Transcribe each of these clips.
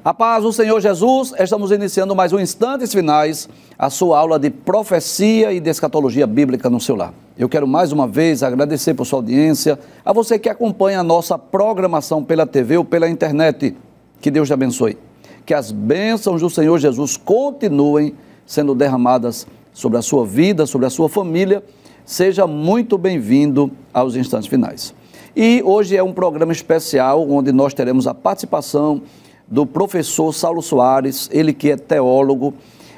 A paz do Senhor Jesus, estamos iniciando mais um Instantes Finais, a sua aula de profecia e de escatologia bíblica no seu lar. Eu quero mais uma vez agradecer por sua audiência, a você que acompanha a nossa programação pela TV ou pela internet. Que Deus te abençoe. Que as bênçãos do Senhor Jesus continuem sendo derramadas sobre a sua vida, sobre a sua família. Seja muito bem-vindo aos Instantes Finais. E hoje é um programa especial onde nós teremos a participação do professor Saulo Soares, ele que é teólogo,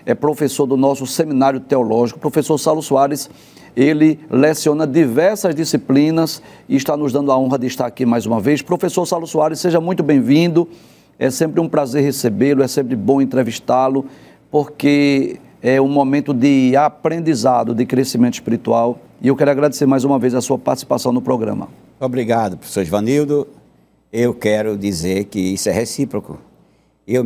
é professor do nosso seminário teológico. O professor Saulo Soares, ele leciona diversas disciplinas e está nos dando a honra de estar aqui mais uma vez. Professor Saulo Soares, seja muito bem-vindo, é sempre um prazer recebê-lo, é sempre bom entrevistá-lo, porque é um momento de aprendizado, de crescimento espiritual, e eu quero agradecer mais uma vez a sua participação no programa. Obrigado, professor Givanildo. Eu quero dizer que isso é recíproco. Eu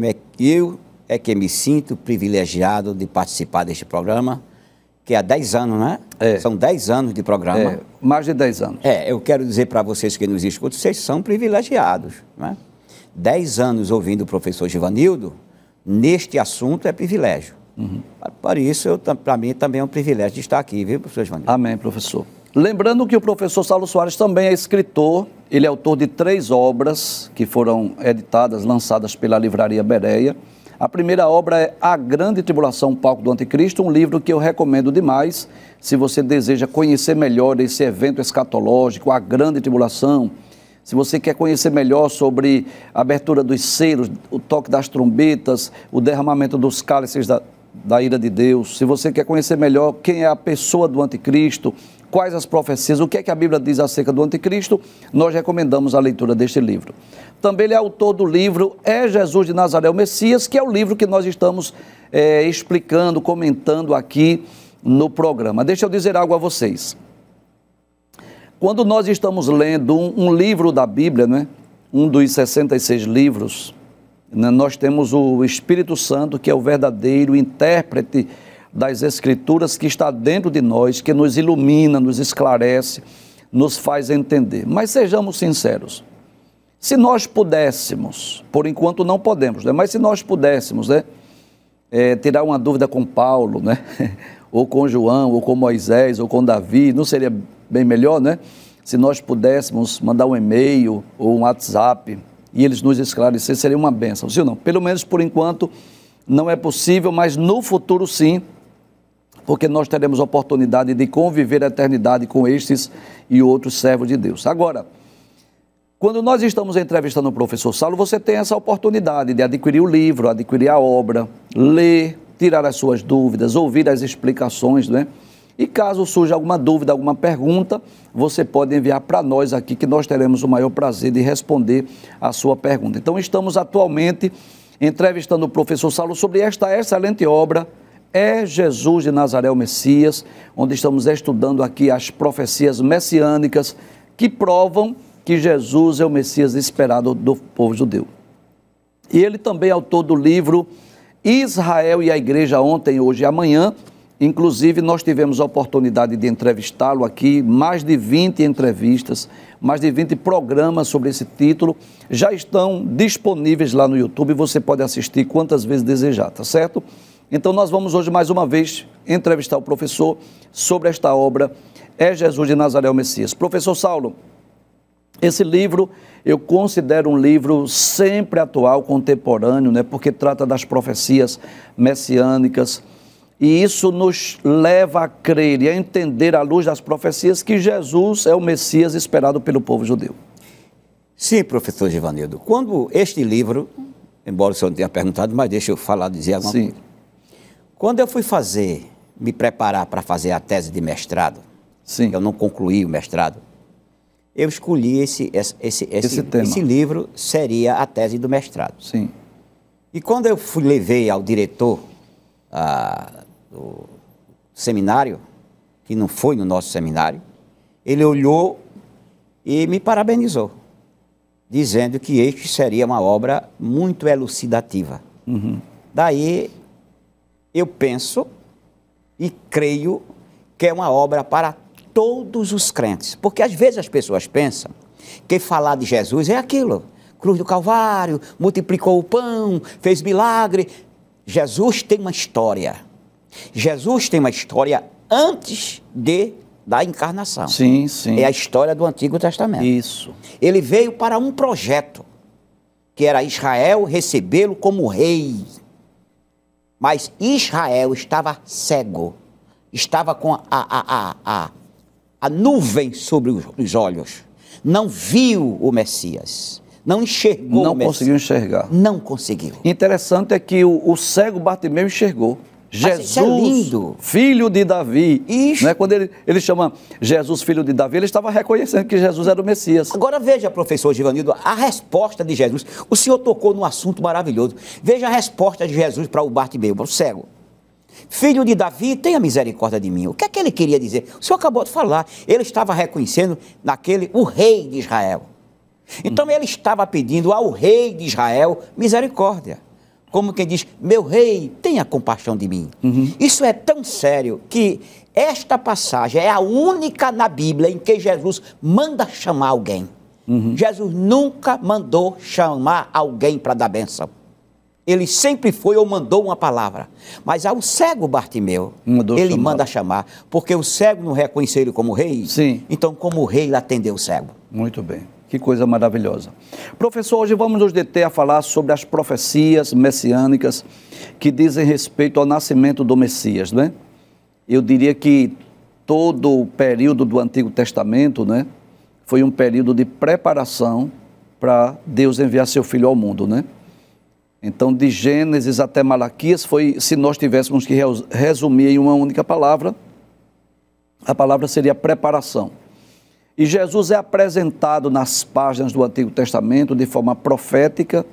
é que me sinto privilegiado de participar deste programa, que há 10 anos, né? São 10 anos de programa. Mais de 10 anos. Eu quero dizer para vocês que nos escutam, vocês são privilegiados, né? 10 anos ouvindo o professor Givanildo, neste assunto é privilégio. Por isso, para mim também é um privilégio de estar aqui, viu, professor Givanildo? Amém, professor. Lembrando que o professor Saulo Soares também é escritor, ele é autor de 3 obras que foram editadas, lançadas pela Livraria Bereia. A primeira obra é A Grande Tribulação, Palco do Anticristo, um livro que eu recomendo demais, se você deseja conhecer melhor esse evento escatológico, a Grande Tribulação, se você quer conhecer melhor sobre a abertura dos selos, o toque das trombetas, o derramamento dos cálices da ira de Deus, se você quer conhecer melhor quem é a pessoa do anticristo, quais as profecias, o que é que a Bíblia diz acerca do anticristo, nós recomendamos a leitura deste livro. Também ele é autor do livro É Jesus de Nazaré o Messias, que é o livro que nós estamos explicando, comentando aqui no programa. Deixa eu dizer algo a vocês. Quando nós estamos lendo um livro da Bíblia, né, um dos 66 livros, nós temos o Espírito Santo, que é o verdadeiro intérprete das Escrituras, que está dentro de nós, que nos ilumina, nos esclarece, nos faz entender. Mas sejamos sinceros, se nós pudéssemos, por enquanto não podemos, né? Mas se nós pudéssemos, né, tirar uma dúvida com Paulo, né, ou com João, ou com Moisés, ou com Davi, não seria bem melhor, né? Se nós pudéssemos mandar um e-mail ou um WhatsApp e eles nos esclarecer, seria uma bênção, sim ou não? Pelo menos por enquanto não é possível, mas no futuro sim, porque nós teremos a oportunidade de conviver a eternidade com estes e outros servos de Deus. Agora, quando nós estamos entrevistando o professor Saulo, você tem essa oportunidade de adquirir o livro, adquirir a obra, ler, tirar as suas dúvidas, ouvir as explicações, né? E caso surja alguma dúvida, alguma pergunta, você pode enviar para nós aqui, que nós teremos o maior prazer de responder a sua pergunta. Então, estamos atualmente entrevistando o professor Saulo sobre esta excelente obra, É Jesus de Nazaré o Messias, onde estamos estudando aqui as profecias messiânicas que provam que Jesus é o Messias esperado do povo judeu. E ele também é autor do livro Israel e a Igreja Ontem, Hoje e Amanhã. Inclusive, nós tivemos a oportunidade de entrevistá-lo aqui, mais de 20 entrevistas, mais de 20 programas sobre esse título, já estão disponíveis lá no YouTube, você pode assistir quantas vezes desejar, tá certo? Então, nós vamos hoje, mais uma vez, entrevistar o professor sobre esta obra, É Jesus de Nazaré o Messias. Professor Saulo, esse livro eu considero um livro sempre atual, contemporâneo, né? Porque trata das profecias messiânicas, e isso nos leva a crer e a entender, à luz das profecias, que Jesus é o Messias esperado pelo povo judeu. Sim, professor Givanildo. Quando este livro, embora o senhor não tenha perguntado, mas deixa eu dizer alguma coisa. Quando eu fui me preparar para fazer a tese de mestrado, eu não concluí o mestrado, eu escolhi esse livro, seria a tese do mestrado. Sim. E quando eu levei ao diretor do seminário, que não foi no nosso seminário, ele olhou e me parabenizou, dizendo que este seria uma obra muito elucidativa. Daí eu penso e creio que é uma obra para todos os crentes, porque às vezes as pessoas pensam que falar de Jesus é aquilo, cruz do Calvário, multiplicou o pão, fez milagre. Jesus tem uma história. Jesus tem uma história antes da encarnação. Sim, sim. É a história do Antigo Testamento. Isso. Ele veio para um projeto, que era Israel recebê-lo como rei. Mas Israel estava cego, estava com a nuvem sobre os olhos. Não viu o Messias, não enxergou o Messias. Não conseguiu enxergar. Não conseguiu. Interessante é que o cego Bartimeu enxergou. Jesus, é lindo. Filho de Davi. Isso. Né? Quando ele chama Jesus, filho de Davi, ele estava reconhecendo que Jesus era o Messias. Agora veja, professor Givanildo, a resposta de Jesus. O senhor tocou num assunto maravilhoso. Veja a resposta de Jesus para o Bartimeu, para o cego. Filho de Davi, tenha misericórdia de mim. O que é que ele queria dizer? O senhor acabou de falar. Ele estava reconhecendo o rei de Israel. Então ele estava pedindo ao rei de Israel misericórdia. Como quem diz, meu rei, tenha compaixão de mim. Isso é tão sério que esta passagem é a única na Bíblia em que Jesus manda chamar alguém. Jesus nunca mandou chamar alguém para dar bênção. Ele sempre foi ou mandou uma palavra. Mas ao cego Bartimeu, ele manda chamar, porque o cego não reconheceu ele como rei. Sim. Então, como rei, ele atendeu o cego. Muito bem. Que coisa maravilhosa. Professor, hoje vamos nos deter a falar sobre as profecias messiânicas que dizem respeito ao nascimento do Messias, né? Eu diria que todo o período do Antigo Testamento, né, foi um período de preparação para Deus enviar seu Filho ao mundo, né? Então, de Gênesis até Malaquias, se nós tivéssemos que resumir em uma única palavra, a palavra seria preparação. E Jesus é apresentado nas páginas do Antigo Testamento de forma profética,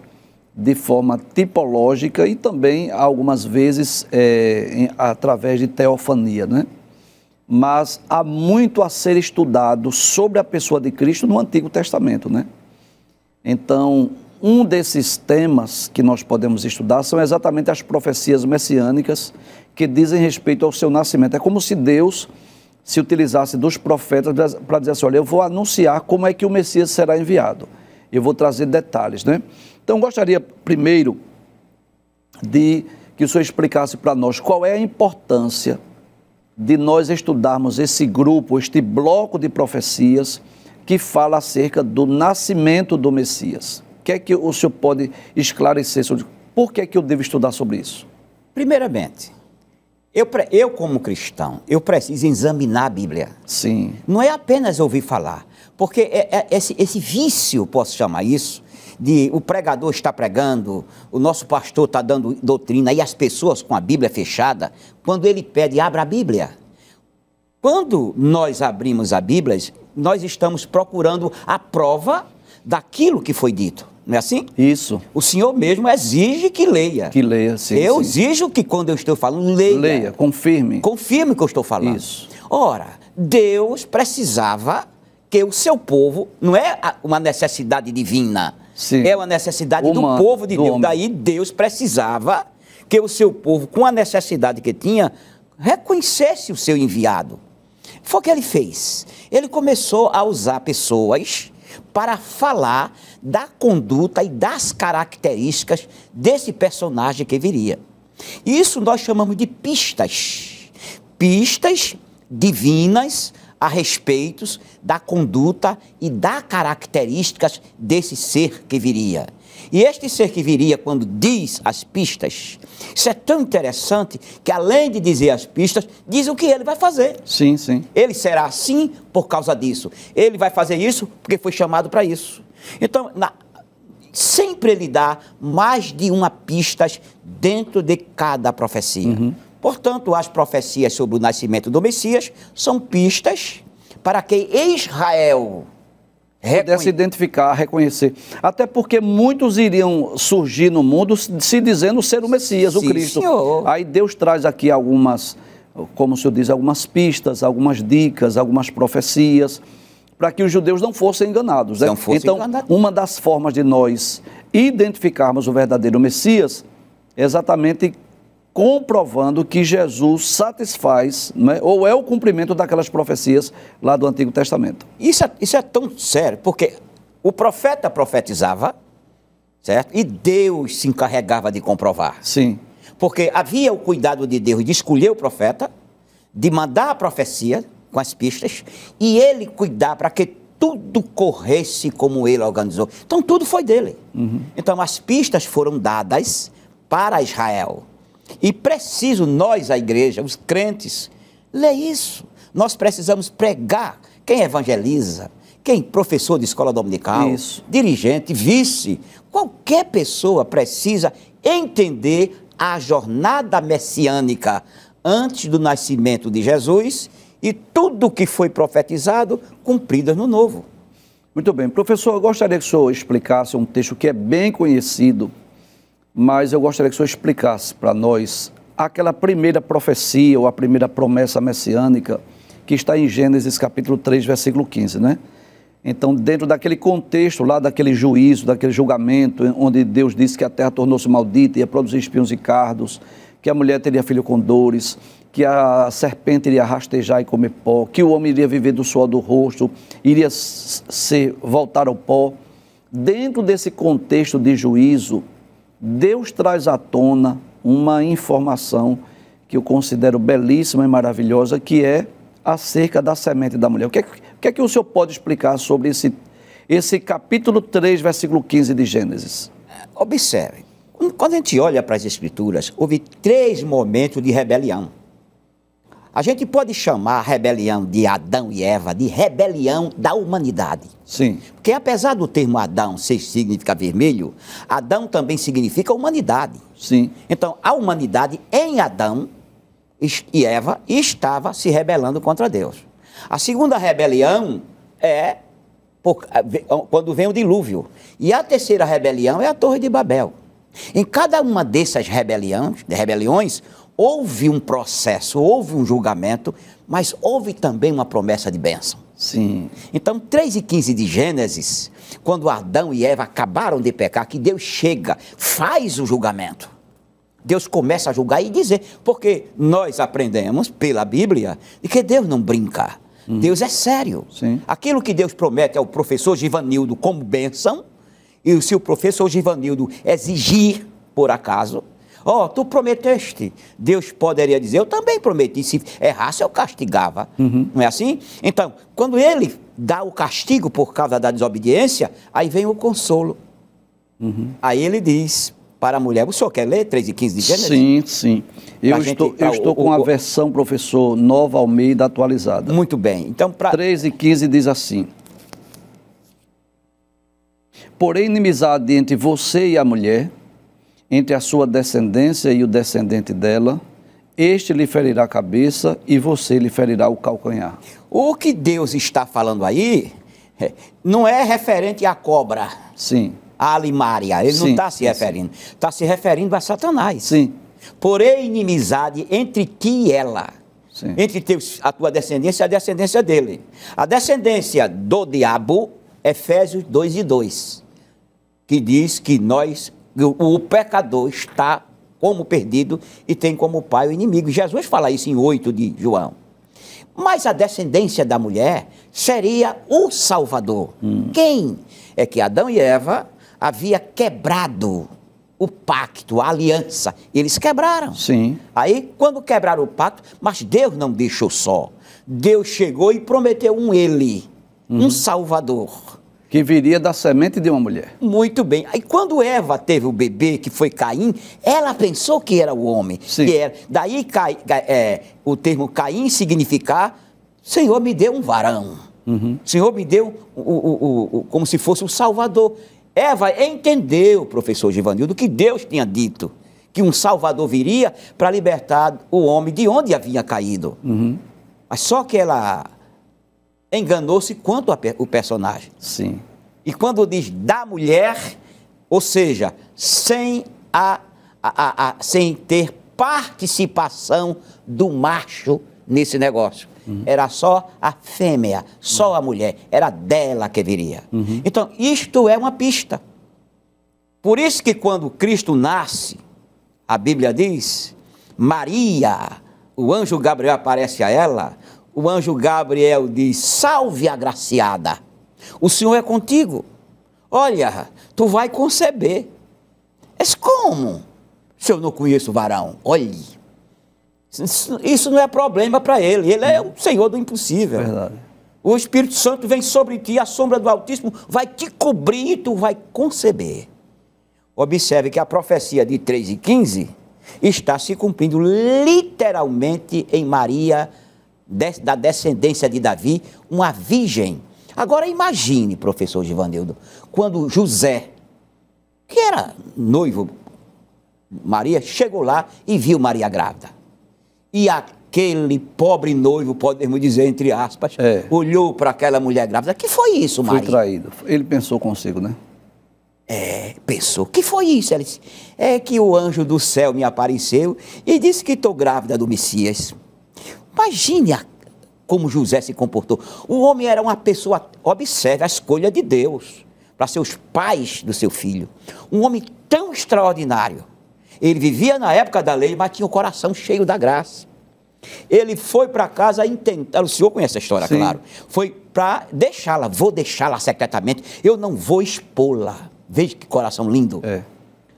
de forma tipológica e também, algumas vezes, através de teofania, né? Mas há muito a ser estudado sobre a pessoa de Cristo no Antigo Testamento, né? Então, um desses temas que nós podemos estudar são exatamente as profecias messiânicas que dizem respeito ao seu nascimento. É como se Deus se utilizasse dos profetas para dizer assim, olha, eu vou anunciar como é que o Messias será enviado. Eu vou trazer detalhes, né? Então, gostaria primeiro de que o senhor explicasse para nós qual é a importância de nós estudarmos esse grupo, este bloco de profecias que fala acerca do nascimento do Messias. O que é que o senhor pode esclarecer sobre por que é que eu devo estudar sobre isso? Primeiramente, eu como cristão, eu preciso examinar a Bíblia. Sim. Não é apenas ouvir falar, porque esse vício, posso chamar isso, de o pregador está pregando, o nosso pastor está dando doutrina e as pessoas com a Bíblia fechada, quando ele pede, abra a Bíblia. Quando nós abrimos a Bíblia, nós estamos procurando a prova daquilo que foi dito. Não é assim? Isso. O senhor mesmo exige que leia. Que leia, sim. Eu exijo que quando eu estou falando, leia. Leia, confirme. Confirme o que eu estou falando. Isso. Ora, Deus precisava que o seu povo, não é uma necessidade divina, sim, é uma necessidade do povo de Deus. Daí Deus precisava que o seu povo, com a necessidade que tinha, reconhecesse o seu enviado. Foi o que ele fez. Ele começou a usar pessoas para falar da conduta e das características desse personagem que viria. Isso nós chamamos de pistas. Pistas divinas a respeito da conduta e das características desse ser que viria. E este ser que viria, quando diz as pistas, isso é tão interessante que, além de dizer as pistas, diz o que ele vai fazer. Sim, sim. Ele será assim por causa disso. Ele vai fazer isso porque foi chamado para isso. Então, sempre ele dá mais de uma pista dentro de cada profecia. Portanto, as profecias sobre o nascimento do Messias são pistas para que Israel pudesse identificar, reconhecer. Até porque muitos iriam surgir no mundo se dizendo ser o Messias, o Cristo. Senhor. Aí Deus traz aqui algumas, como o senhor diz, algumas pistas, algumas dicas, algumas profecias, para que os judeus não fossem enganados. Né? Então, uma das formas de nós identificarmos o verdadeiro Messias é exatamente comprovando que Jesus satisfaz, né, ou é o cumprimento daquelas profecias lá do Antigo Testamento. Isso é tão sério, porque o profeta profetizava certo? E Deus se encarregava de comprovar. Sim. Porque havia o cuidado de Deus de escolher o profeta, de mandar a profecia com as pistas, e ele cuidar para que tudo corresse como ele organizou. Então, tudo foi dele. Então, as pistas foram dadas para Israel. E preciso nós, a igreja, os crentes, ler isso. Nós precisamos pregar. Quem evangeliza, quem professor de escola dominical, isso, dirigente, vice, qualquer pessoa precisa entender a jornada messiânica antes do nascimento de Jesus e tudo que foi profetizado cumprido no Novo. Muito bem. Professor, eu gostaria que o senhor explicasse um texto que é bem conhecido, mas eu gostaria que o senhor explicasse para nós aquela primeira profecia ou a primeira promessa messiânica que está em Gênesis capítulo 3, versículo 15, né? Então, dentro daquele contexto lá, daquele juízo, daquele julgamento, onde Deus disse que a terra tornou-se maldita, ia produzir espinhos e cardos, que a mulher teria filho com dores, que a serpente iria rastejar e comer pó, que o homem iria viver do suor do rosto, iria voltar ao pó. Dentro desse contexto de juízo, Deus traz à tona uma informação que eu considero belíssima e maravilhosa, que é acerca da semente da mulher. O que é que o senhor pode explicar sobre esse capítulo 3, versículo 15 de Gênesis? Observe, quando a gente olha para as Escrituras, houve 3 momentos de rebelião. A gente pode chamar a rebelião de Adão e Eva de rebelião da humanidade. Sim. Porque apesar do termo Adão significar vermelho, Adão também significa humanidade. Sim. Então, a humanidade em Adão e Eva estava se rebelando contra Deus. A segunda rebelião é quando vem o dilúvio. E a terceira rebelião é a Torre de Babel. Em cada uma dessas rebeliões, houve um processo, houve um julgamento, mas houve também uma promessa de bênção. Sim. Então, 3:15 de Gênesis, quando Adão e Eva acabaram de pecar, que Deus chega, faz o julgamento. Deus começa a julgar e dizer, porque nós aprendemos pela Bíblia de que Deus não brinca, Deus é sério. Sim. Aquilo que Deus promete ao professor Givanildo como bênção, e se o professor Givanildo exigir, por acaso, tu prometeste, Deus poderia dizer, eu também prometi, se errasse eu castigava, não é assim? Então, quando ele dá o castigo por causa da desobediência, aí vem o consolo. Aí ele diz para a mulher, o senhor quer ler 3:15 de Gênesis? Sim, sim. Eu estou com a versão, professor, Nova Almeida atualizada. Muito bem. Então, 3:15 diz assim: porém, inimizade entre você e a mulher, entre a sua descendência e o descendente dela, este lhe ferirá a cabeça e você lhe ferirá o calcanhar. O que Deus está falando aí não é referente à cobra. Sim. A Alimária, ele não está se referindo. Está se referindo a Satanás. Sim. Porém, inimizade entre ti e ela. Sim. Entre a tua descendência e a descendência dele. A descendência do diabo, Efésios 2:2, que diz que o pecador está como perdido e tem como pai o inimigo. Jesus fala isso em 8 de João. Mas a descendência da mulher seria o Salvador. Quem? É que Adão e Eva havia quebrado o pacto, a aliança. Eles quebraram. Sim. Aí, quando quebraram o pacto, mas Deus não deixou só. Deus chegou e prometeu um Salvador. Que viria da semente de uma mulher. Muito bem. Aí, quando Eva teve o bebê, que foi Caim, ela pensou que era o homem. Sim. Que era. Daí, o termo Caim significar, Senhor, me deu um varão. Senhor, me deu como se fosse o Salvador. Eva entendeu, professor Givanildo, que Deus tinha dito que um Salvador viria para libertar o homem de onde havia caído. Mas só que ela enganou-se quanto o personagem. Sim. E quando diz da mulher, ou seja, sem ter participação do macho nesse negócio. Era só a fêmea, só a mulher, era dela que viria. Então, isto é uma pista. Por isso que quando Cristo nasce, a Bíblia diz, Maria, o anjo Gabriel aparece a ela, o anjo Gabriel diz, salve agraciada, o Senhor é contigo. olha, tu vai conceber. Mas como? Se eu não conheço o varão, olhe. Isso não é problema para ele. Ele é o Senhor do impossível. Verdade. O Espírito Santo vem sobre ti, a sombra do Altíssimo vai te cobrir e tu vai conceber. Observe que a profecia de 3:15 está se cumprindo literalmente em Maria, da descendência de Davi, uma virgem. Agora imagine, professor Givanildo, quando José, que era noivo, Maria, chegou lá e viu Maria grávida. E aquele pobre noivo, podemos dizer entre aspas, olhou para aquela mulher grávida. Que foi isso, Maria? Foi traído. Ele pensou consigo, né? Pensou. Que foi isso? Ela disse, é que o anjo do céu me apareceu e disse que estou grávida do Messias. Imagine como José se comportou. O homem era uma pessoa, observe a escolha de Deus para ser os pais do seu filho. Um homem tão extraordinário. Ele vivia na época da lei, mas tinha o coração cheio da graça. Ele foi para casa intentar, o senhor conhece a história, sim, claro. Foi para deixá-la, vou deixá-la secretamente, eu não vou expô-la. Veja que coração lindo.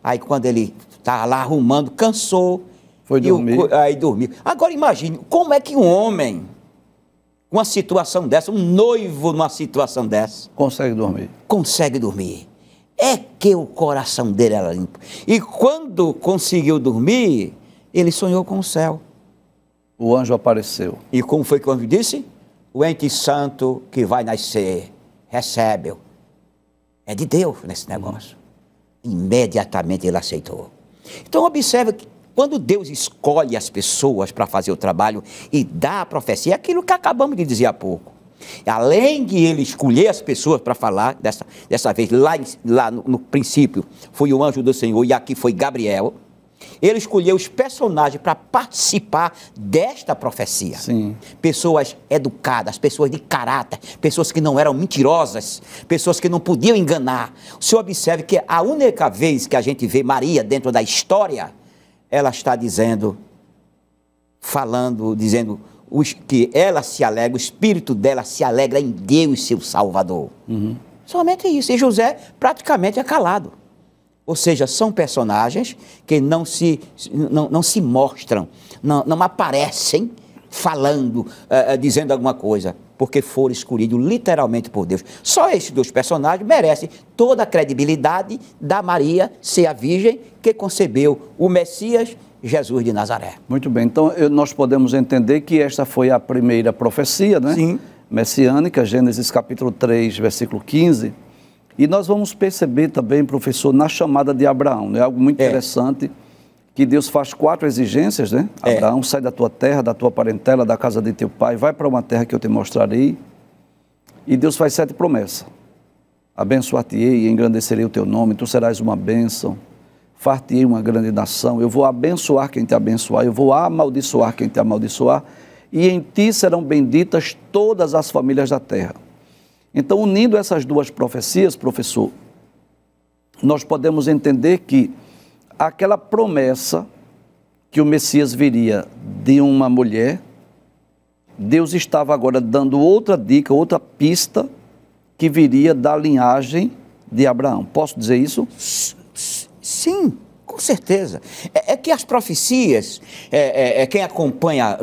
Aí quando ele estava lá arrumando, cansou. Foi dormir. Aí dormiu. Agora imagine, como é que um homem, uma situação dessa, um noivo numa situação dessa, consegue dormir? Consegue dormir. É que o coração dele era limpo. E quando conseguiu dormir, ele sonhou com o céu. O anjo apareceu. E como foi que o anjo disse? O ente santo que vai nascer, recebe-o. É de Deus nesse negócio. Imediatamente ele aceitou. Então observe que quando Deus escolhe as pessoas para fazer o trabalho e dá a profecia, é aquilo que acabamos de dizer há pouco. Além de ele escolher as pessoas para falar, dessa vez, lá no princípio, foi o anjo do Senhor e aqui foi Gabriel, ele escolheu os personagens para participar desta profecia. Sim. Pessoas educadas, pessoas de caráter, pessoas que não eram mentirosas, pessoas que não podiam enganar. O senhor observe que a única vez que a gente vê Maria dentro da história, ela está dizendo que ela se alegra, o espírito dela se alegra em Deus, seu Salvador. Somente isso. E José praticamente é calado. Ou seja, são personagens que não se mostram, não aparecem falando, dizendo alguma coisa, porque foram escolhidos literalmente por Deus. Só esses dois personagens merecem toda a credibilidade da Maria ser a virgem que concebeu o Messias, Jesus de Nazaré. Muito bem, então nós podemos entender que esta foi a primeira profecia, né? Sim. Messiânica, Gênesis capítulo 3, versículo 15. E nós vamos perceber também, professor, na chamada de Abraão, né? Algo muito interessante, que Deus faz 4 exigências, né? Abraão, sai da tua terra, da tua parentela, da casa de teu pai, vai para uma terra que eu te mostrarei. E Deus faz 7 promessas. Abençoar-te-ei e engrandecerei o teu nome, tu serás uma bênção. Far-te-ei uma grande nação, eu vou abençoar quem te abençoar, eu vou amaldiçoar quem te amaldiçoar, e em ti serão benditas todas as famílias da terra. Então, unindo essas 2 profecias, professor, nós podemos entender que aquela promessa que o Messias viria de uma mulher, Deus estava agora dando outra dica, outra pista, que viria da linhagem de Abraão. Posso dizer isso? Sim, com certeza. É que as profecias, quem acompanha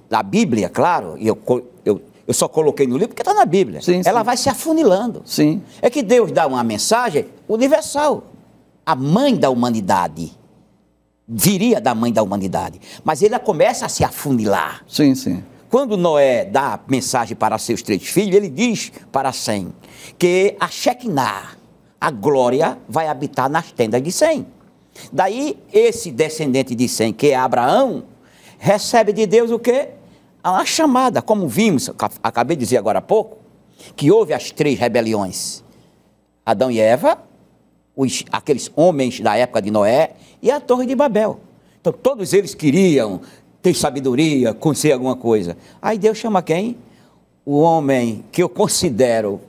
a Bíblia, claro, e eu só coloquei no livro porque está na Bíblia. Sim, ela sim. vai se afunilando. Sim. É que Deus dá uma mensagem universal. A mãe da humanidade viria da mãe da humanidade. Mas ele começa a se afunilar. Sim, sim. Quando Noé dá a mensagem para seus 3 filhos, ele diz para Sem que a Shekinah, a glória, vai habitar nas tendas de Sem. Daí, esse descendente de Sem, que é Abraão, recebe de Deus o quê? A chamada, como vimos, acabei de dizer agora há pouco, que houve as 3 rebeliões. Adão e Eva, aqueles homens da época de Noé e a Torre de Babel. Então, todos eles queriam ter sabedoria, conhecer alguma coisa. Aí Deus chama quem? O homem que eu considero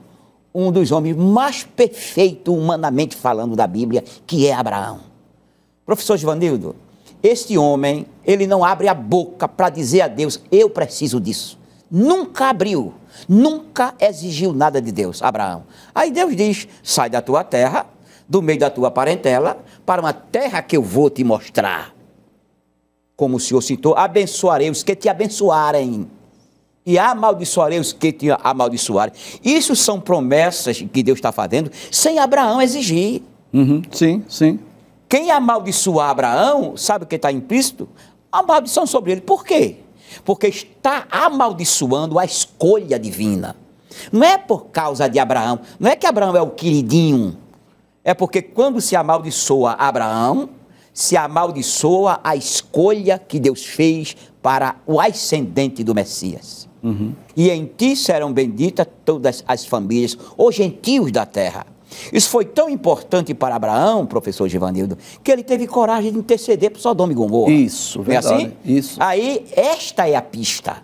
um dos homens mais perfeitos, humanamente falando, da Bíblia, que é Abraão. Professor Givanildo, este homem, ele não abre a boca para dizer a Deus, eu preciso disso. nunca abriu, nunca exigiu nada de Deus, Abraão. Aí Deus diz, sai da tua terra, do meio da tua parentela, para uma terra que eu vou te mostrar. Como o Senhor citou, abençoarei os que te abençoarem, e amaldiçoarei os que te amaldiçoarem. Isso são promessas que Deus está fazendo, sem Abraão exigir. Sim, sim. Quem amaldiçoar Abraão, sabe o que está implícito? A maldição sobre ele. Por quê? Porque está amaldiçoando a escolha divina. Não é por causa de Abraão, não é que Abraão é o queridinho, é porque quando se amaldiçoa Abraão, se amaldiçoa a escolha que Deus fez para o ascendente do Messias. E em ti serão benditas todas as famílias, os gentios da terra. Isso foi tão importante para Abraão, professor Givanildo, que ele teve coragem de interceder por Sodoma e Gomorra. Isso, verdade. É assim? Isso. Aí, esta é a pista.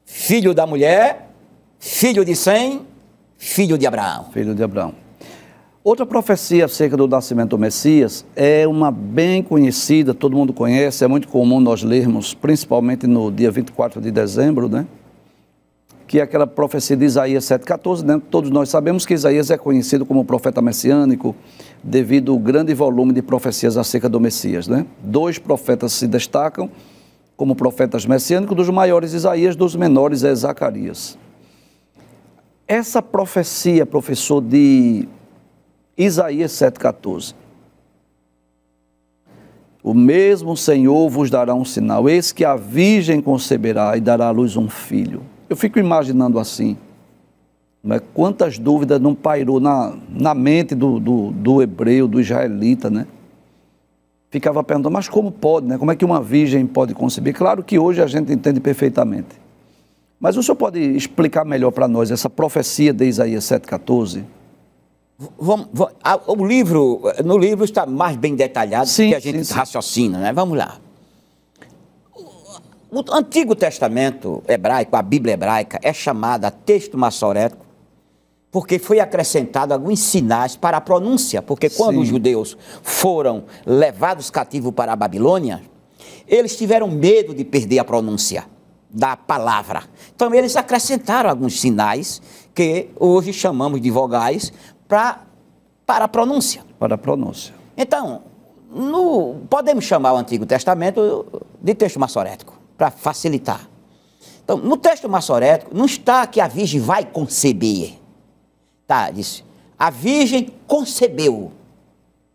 Filho da mulher, filho de Sem, filho de Abraão. Filho de Abraão. Outra profecia acerca do nascimento do Messias é uma bem conhecida, todo mundo conhece, é muito comum nós lermos, principalmente no dia 24 de dezembro, né? Que é aquela profecia de Isaías 7,14, né? Todos nós sabemos que Isaías é conhecido como profeta messiânico devido ao grande volume de profecias acerca do Messias, né? 2 profetas se destacam como profetas messiânicos, dos maiores Isaías, dos menores é Zacarias. Essa profecia, professor, de Isaías 7,14. O mesmo Senhor vos dará um sinal, eis que a virgem conceberá e dará à luz um filho. Eu fico imaginando assim, né? Quantas dúvidas não pairou na mente do hebreu, do israelita, né? Ficava perguntando, mas como pode, né? Como é que uma virgem pode conceber? Claro que hoje a gente entende perfeitamente. Mas o senhor pode explicar melhor para nós essa profecia de Isaías 7,14? No livro está mais bem detalhado, sim, que a gente raciocina, né? Vamos lá. O Antigo Testamento hebraico, a Bíblia hebraica, é chamada texto massorético porque foi acrescentado alguns sinais para a pronúncia, porque quando os judeus foram levados cativos para a Babilônia, eles tiveram medo de perder a pronúncia da palavra. Então eles acrescentaram alguns sinais que hoje chamamos de vogais para a pronúncia. Para a pronúncia. Então, podemos chamar o Antigo Testamento de texto massorético, para facilitar. Então, no texto massorético, não está que a virgem vai conceber. Tá, diz, a virgem concebeu.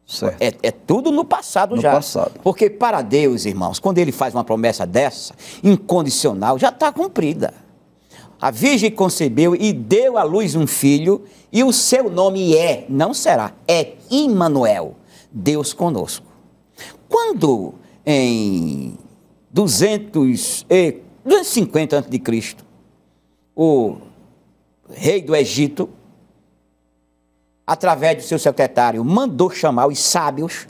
Certo. É tudo no passado já. No passado. Porque para Deus, irmãos, quando ele faz uma promessa dessa, incondicional, já está cumprida. A virgem concebeu e deu à luz um filho, e o seu nome não será, é Imanuel, Deus conosco. Quando em 250 a.C., o rei do Egito, através do seu secretário, mandou chamar os sábios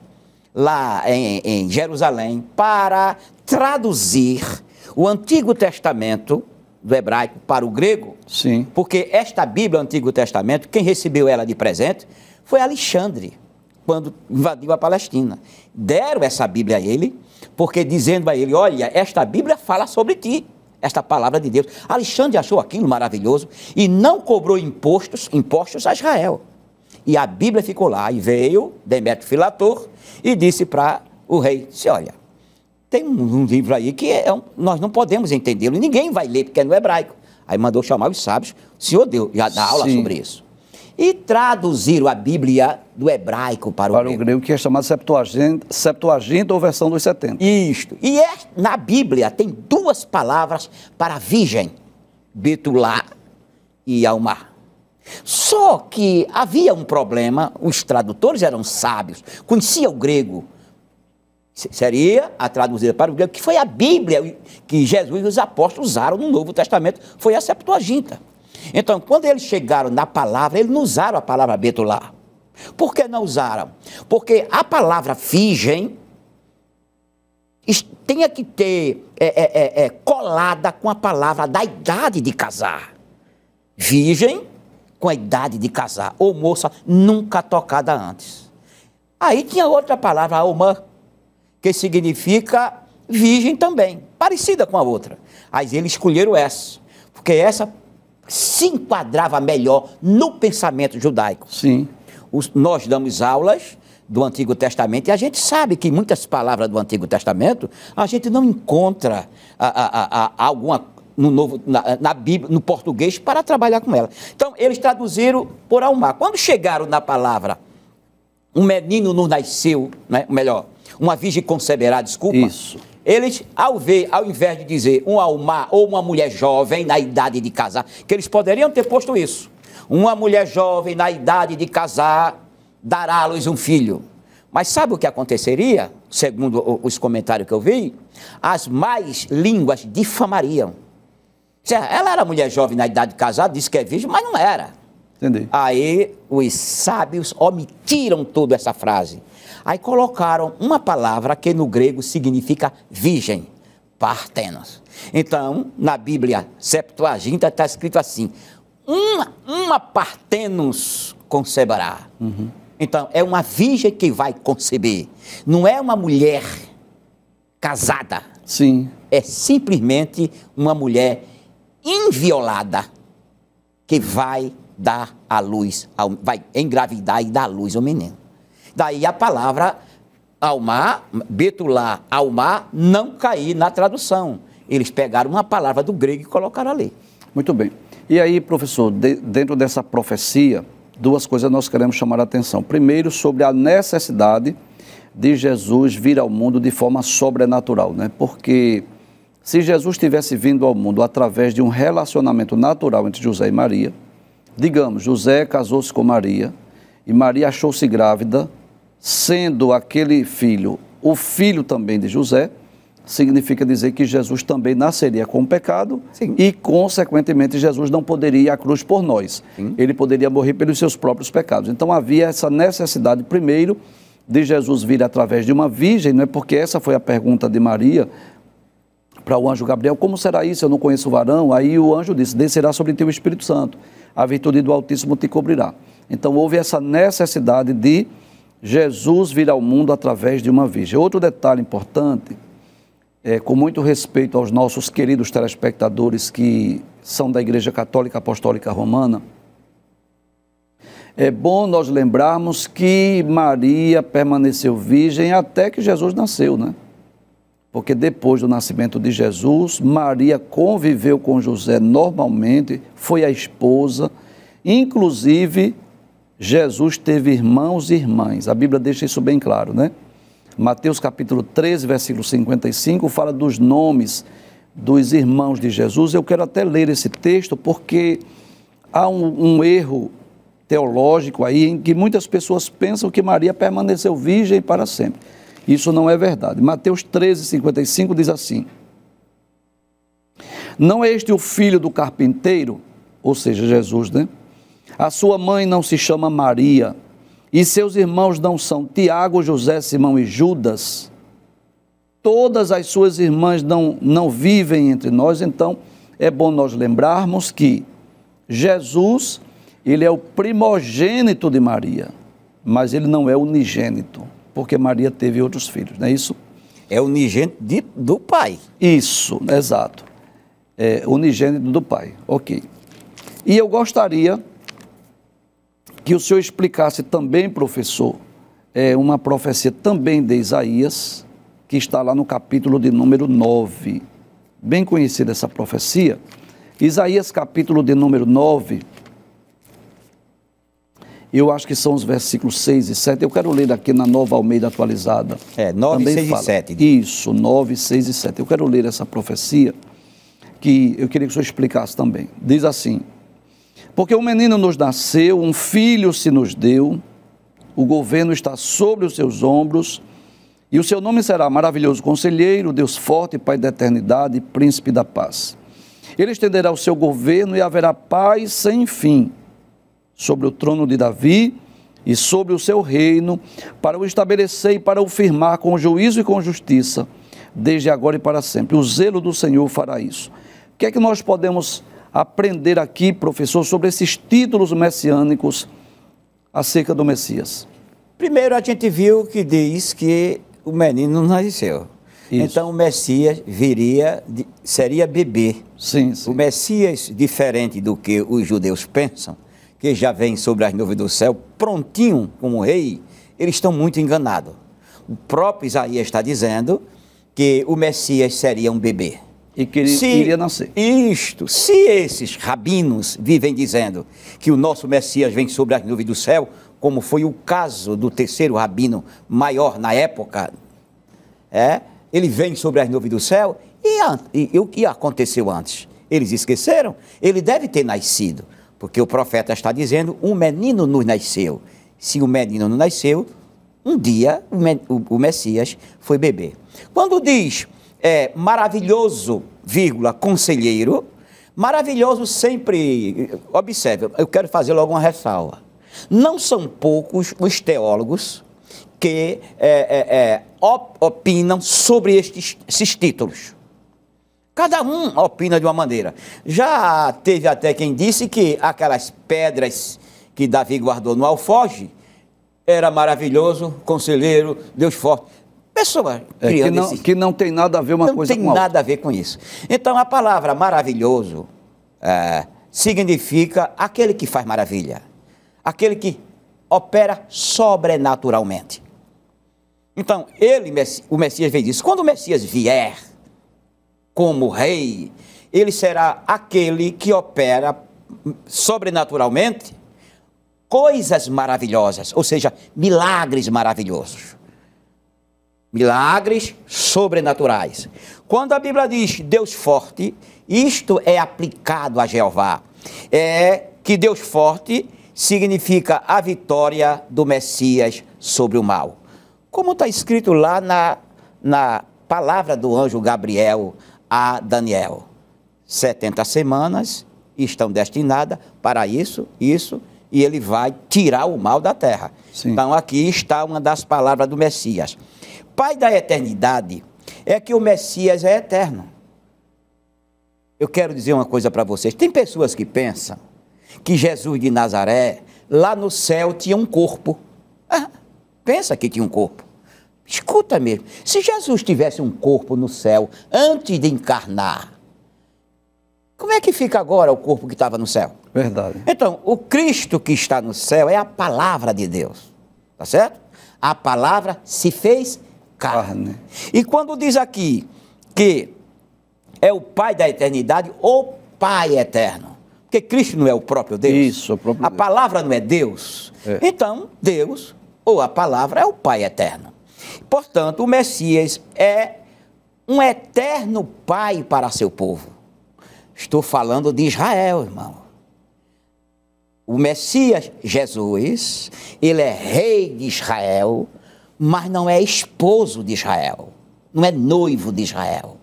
lá em Jerusalém para traduzir o Antigo Testamento do hebraico para o grego. Sim. Porque esta Bíblia, o Antigo Testamento, quem recebeu ela de presente foi Alexandre, quando invadiu a Palestina. Deram essa Bíblia a ele, porque dizendo a ele, olha, esta Bíblia fala sobre ti, esta palavra de Deus. Alexandre achou aquilo maravilhoso e não cobrou impostos a Israel. E a Bíblia ficou lá, e veio Demétrio Filator e disse para o rei, disse, olha, tem um livro aí que nós não podemos entendê-lo, ninguém vai ler porque é no hebraico. Aí mandou chamar os sábios, o senhor já dá aula sobre isso. E traduziram a Bíblia do hebraico para o grego. Que é chamado Septuaginta ou versão dos 70. Isto. E na Bíblia tem 2 palavras para virgem, Betulá e Almar. Só que havia um problema, os tradutores eram sábios, conheciam o grego. Seria a traduzida para o grego, que foi a Bíblia que Jesus e os apóstolos usaram no Novo Testamento, foi a Septuaginta. Então, quando eles chegaram na palavra, eles não usaram a palavra Betulá. Por que não usaram? Porque a palavra virgem tinha que ter colada com a palavra da idade de casar. Virgem com a idade de casar, ou moça nunca tocada antes. Aí tinha outra palavra, alma, que significa virgem também, parecida com a outra. Aí eles escolheram essa, porque essa se enquadrava melhor no pensamento judaico. Sim. Nós damos aulas do Antigo Testamento e a gente sabe que muitas palavras do Antigo Testamento a gente não encontra alguma na Bíblia, no português, para trabalhar com ela. Então, eles traduziram por Almá. Quando chegaram na palavra um menino nos nasceu, né? Melhor, uma virgem conceberá, desculpa. Isso. Eles, ao invés de dizer um Almá ou uma mulher jovem na idade de casar, que eles poderiam ter posto isso. Uma mulher jovem na idade de casar dará à luz um filho. Mas sabe o que aconteceria? Segundo os comentários que eu vi, as más línguas difamariam. Ela era mulher jovem na idade de casar, disse que é virgem, mas não era. Entendi. Aí os sábios omitiram toda essa frase. Aí colocaram uma palavra que no grego significa virgem, partenos. Então, na Bíblia Septuaginta está escrito assim, uma partenos conceberá. Uhum. Então, é uma virgem que vai conceber. Não é uma mulher casada. Sim. É simplesmente uma mulher inviolada que vai dar à luz, vai engravidar e dar à luz ao menino. Daí a palavra Almá, Betulá, Almá, não cair na tradução. Eles pegaram uma palavra do grego e colocaram ali. Muito bem. E aí, professor, dentro dessa profecia, duas coisas nós queremos chamar a atenção. Primeiro, sobre a necessidade de Jesus vir ao mundo de forma sobrenatural, né? Porque se Jesus tivesse vindo ao mundo através de um relacionamento natural entre José e Maria, digamos, José casou-se com Maria e Maria achou-se grávida, sendo aquele filho o filho também de José, significa dizer que Jesus também nasceria com o pecado. Sim. E, consequentemente, Jesus não poderia ir à cruz por nós. Sim. Ele poderia morrer pelos seus próprios pecados. Então, havia essa necessidade, primeiro, de Jesus vir através de uma virgem, não é? Porque essa foi a pergunta de Maria para o anjo Gabriel, como será isso? Eu não conheço o varão. Aí o anjo disse, descerá sobre ti o Espírito Santo, a virtude do Altíssimo te cobrirá. Então, houve essa necessidade de Jesus vir ao mundo através de uma virgem. Outro detalhe importante, com muito respeito aos nossos queridos telespectadores que são da Igreja Católica Apostólica Romana, é bom nós lembrarmos que Maria permaneceu virgem até que Jesus nasceu, né? Porque depois do nascimento de Jesus, Maria conviveu com José normalmente, foi a esposa, inclusive Jesus teve irmãos e irmãs. A Bíblia deixa isso bem claro, né? Mateus capítulo 13, versículo 55, fala dos nomes dos irmãos de Jesus. Eu quero até ler esse texto porque há um erro teológico aí em que muitas pessoas pensam que Maria permaneceu virgem para sempre. Isso não é verdade. Mateus 13, 55 diz assim, não é este o filho do carpinteiro, ou seja, Jesus, né? A sua mãe não se chama Maria, e seus irmãos não são Tiago, José, Simão e Judas. Todas as suas irmãs não vivem entre nós. Então, é bom nós lembrarmos que Jesus, ele é o primogênito de Maria, mas ele não é unigênito, porque Maria teve outros filhos, não é isso? É unigênito do pai. Isso, exato. É unigênito do pai, ok. E eu gostaria que o senhor explicasse também, professor, uma profecia também de Isaías, que está lá no capítulo de número 9. Bem conhecida essa profecia. Isaías, capítulo de número 9, eu acho que são os versículos 6 e 7. Eu quero ler aqui na Nova Almeida atualizada. 9, também 6 fala. E 7. Isso, 9, 6 e 7. Eu quero ler essa profecia, que eu queria que o senhor explicasse também. Diz assim, porque um menino nos nasceu, um filho se nos deu, o governo está sobre os seus ombros, e o seu nome será maravilhoso conselheiro, Deus forte, Pai da eternidade, príncipe da paz. Ele estenderá o seu governo e haverá paz sem fim sobre o trono de Davi e sobre o seu reino, para o estabelecer e para o firmar com juízo e com justiça, desde agora e para sempre. O zelo do Senhor fará isso. O que é que nós podemos aprender aqui, professor, sobre esses títulos messiânicos acerca do Messias? Primeiro, a gente viu que diz que o menino nasceu. Isso. Então o Messias seria bebê. Sim, sim. O Messias, diferente do que os judeus pensam, que já vem sobre as nuvens do céu, prontinho como rei, eles estão muito enganados. O próprio Isaías está dizendo que o Messias seria um bebê. E que iria nascer. Se esses rabinos vivem dizendo que o nosso Messias vem sobre as nuvens do céu, como foi o caso do terceiro rabino maior na época, ele vem sobre as nuvens do céu, e o que aconteceu antes? Eles esqueceram? Ele deve ter nascido, porque o profeta está dizendo, um menino nos nasceu. Se o menino não nasceu, um dia o Messias foi bebê. Quando diz maravilhoso, vírgula, conselheiro, maravilhoso sempre, observe, eu quero fazer logo uma ressalva. Não são poucos os teólogos que opinam sobre esses títulos. Cada um opina de uma maneira. Já teve até quem disse que aquelas pedras que Davi guardou no alfoge era maravilhoso, conselheiro, Deus forte. Pessoa criando que não tem nada a ver uma coisa com a outra. Não tem nada a ver com isso. Então, a palavra maravilhoso significa aquele que faz maravilha. Aquele que opera sobrenaturalmente. Então, o Messias veio disso. Quando o Messias vier como rei, ele será aquele que opera sobrenaturalmente coisas maravilhosas, ou seja, milagres maravilhosos. Milagres sobrenaturais. Quando a Bíblia diz Deus forte, isto é aplicado a Jeová. Que Deus forte significa a vitória do Messias sobre o mal. Como está escrito lá na palavra do anjo Gabriel a Daniel. 70 semanas estão destinadas para isso, e ele vai tirar o mal da terra. Sim. Então aqui está uma das palavras do Messias. Pai da eternidade é que o Messias é eterno. Eu quero dizer uma coisa para vocês. Tem pessoas que pensam que Jesus de Nazaré, lá no céu, tinha um corpo. Pensa que tinha um corpo. Escuta mesmo. Se Jesus tivesse um corpo no céu antes de encarnar, como é que fica agora o corpo que estava no céu? Verdade. Então, o Cristo que está no céu é a palavra de Deus. Tá certo? A palavra se fez carne. E quando diz aqui que é o Pai da eternidade, o Pai eterno, porque Cristo não é o próprio Deus. Isso, o próprio Deus. A palavra não é Deus. Então, Deus, ou a palavra, é o Pai eterno. Portanto, o Messias é um eterno Pai para seu povo. Estou falando de Israel, irmão. O Messias, Jesus, ele é rei de Israel, mas não é esposo de Israel, não é noivo de Israel.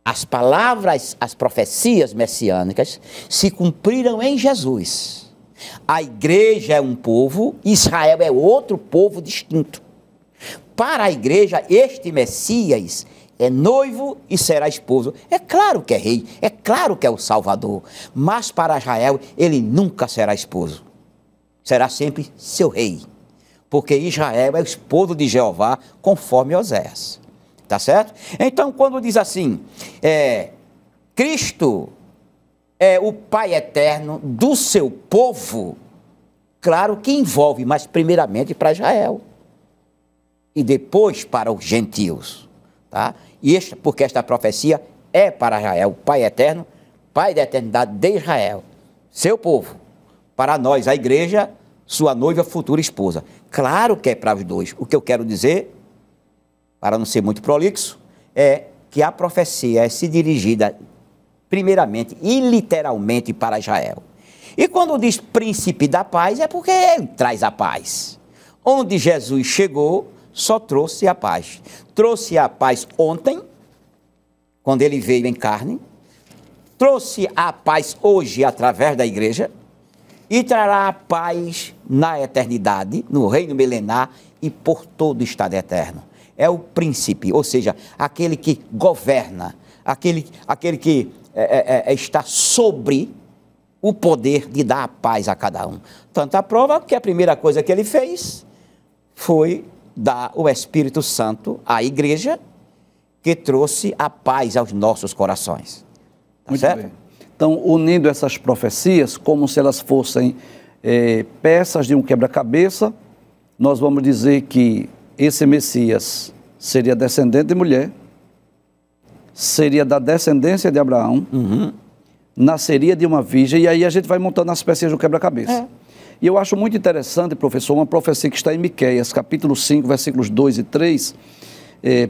As palavras, as profecias messiânicas se cumpriram em Jesus. A igreja é um povo, Israel é outro povo distinto. Para a igreja, este Messias é noivo e será esposo. É claro que é rei, é claro que é o Salvador, mas para Israel ele nunca será esposo. Será sempre seu rei, porque Israel é o esposo de Jeová, conforme Oséias. Tá certo? Então, quando diz assim, Cristo é o Pai eterno do seu povo, claro que envolve, mas primeiramente para Israel e depois para os gentios, tá? Porque esta profecia é para Israel, o Pai eterno, Pai da eternidade de Israel, seu povo, para nós, a igreja, sua noiva, futura esposa. Claro que é para os dois. O que eu quero dizer, para não ser muito prolixo, é que a profecia é se dirigida primeiramente e literalmente para Israel. E quando diz príncipe da paz, é porque ele traz a paz. Onde Jesus chegou, só trouxe a paz. Trouxe a paz ontem, quando ele veio em carne, trouxe a paz hoje através da igreja, e trará a paz na eternidade, no reino milenar e por todo o estado eterno. É o príncipe, ou seja, aquele que governa, aquele que está sobre o poder de dar a paz a cada um. Tanto a prova que a primeira coisa que ele fez foi dar o Espírito Santo à igreja, que trouxe a paz aos nossos corações. Tá Muito certo? bem. Então, unindo essas profecias, como se elas fossem peças de um quebra-cabeça, nós vamos dizer que esse Messias seria descendente de mulher, seria da descendência de Abraão, nasceria de uma virgem, e aí a gente vai montando as peças do quebra-cabeça. E eu acho muito interessante, professor, uma profecia que está em Miqueias, capítulo 5, versículos 2 e 3,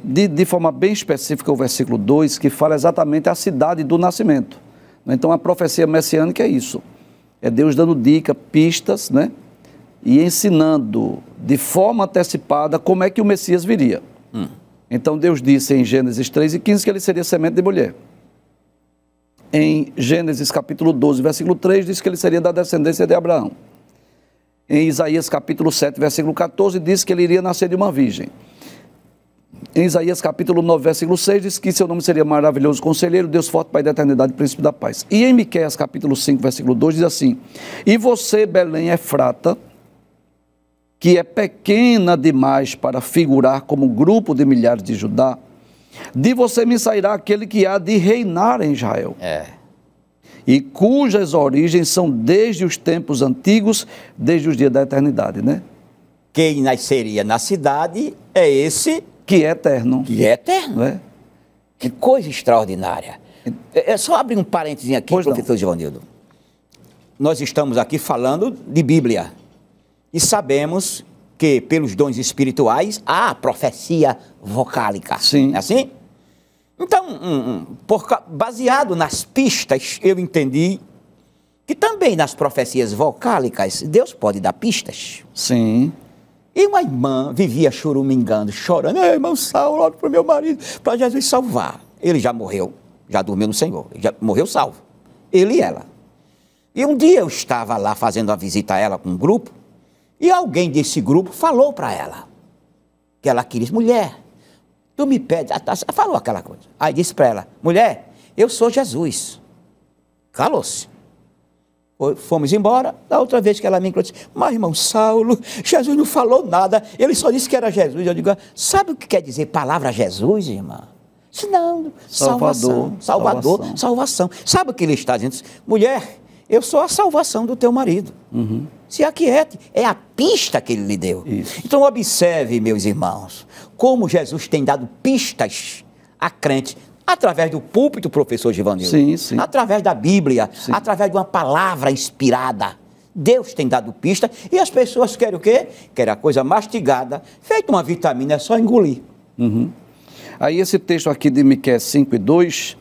de forma bem específica o versículo 2, que fala exatamente a cidade do nascimento. Então a profecia messiânica é isso, é Deus dando dica, pistas, né? E ensinando de forma antecipada como é que o Messias viria. Então Deus disse em Gênesis 3 e 15 que ele seria semente de mulher. Em Gênesis capítulo 12, versículo 3, diz que ele seria da descendência de Abraão. Em Isaías capítulo 7, versículo 14, diz que ele iria nascer de uma virgem. Em Isaías capítulo 9, versículo 6, diz que seu nome seria maravilhoso conselheiro, Deus forte, Pai da eternidade, príncipe da paz. E em Miqueias capítulo 5, versículo 2, diz assim: e você, Belém Efrata, que é pequena demais para figurar como grupo de milhares de Judá, de você me sairá aquele que há de reinar em Israel. E cujas origens são desde os tempos antigos, desde os dias da eternidade, né? Quem nasceria na cidade é esse que é eterno. Que é eterno. Não é? Que coisa extraordinária. É só abrir um parênteses aqui, Pois professor Givanildo. Nós estamos aqui falando de Bíblia. E sabemos que pelos dons espirituais há profecia vocálica. Sim. É assim? Então, baseado nas pistas, eu entendi que também nas profecias vocálicas Deus pode dar pistas. Sim. E uma irmã vivia chorumingando, chorando: ei, irmão Saulo, olha para o meu marido, para Jesus salvar. Ele já morreu, já dormiu no Senhor, já morreu salvo. Ele e ela. E um dia eu estava lá fazendo uma visita a ela com um grupo, e alguém desse grupo falou para ela que ela queria: mulher, tu me pede, falou aquela coisa. Aí disse para ela: mulher, eu sou Jesus. Calou-se. Fomos embora. Da outra vez que ela me encontrou, disse: mas irmão Saulo, Jesus não falou nada, ele só disse que era Jesus. Eu digo: sabe o que quer dizer palavra Jesus, irmã? Disse: não, salvação. Sabe o que ele está dizendo? Mulher, eu sou a salvação do teu marido. Se aquiete, é a pista que ele lhe deu. Isso. Então observe, meus irmãos, como Jesus tem dado pistas a crente, através do púlpito, professor Givanildo. Sim, sim. Através da Bíblia, Sim. através de uma palavra inspirada. Deus tem dado pista e as pessoas querem o quê? Querem a coisa mastigada, feita uma vitamina, é só engolir. Aí esse texto aqui de Miqueias 5 e 2,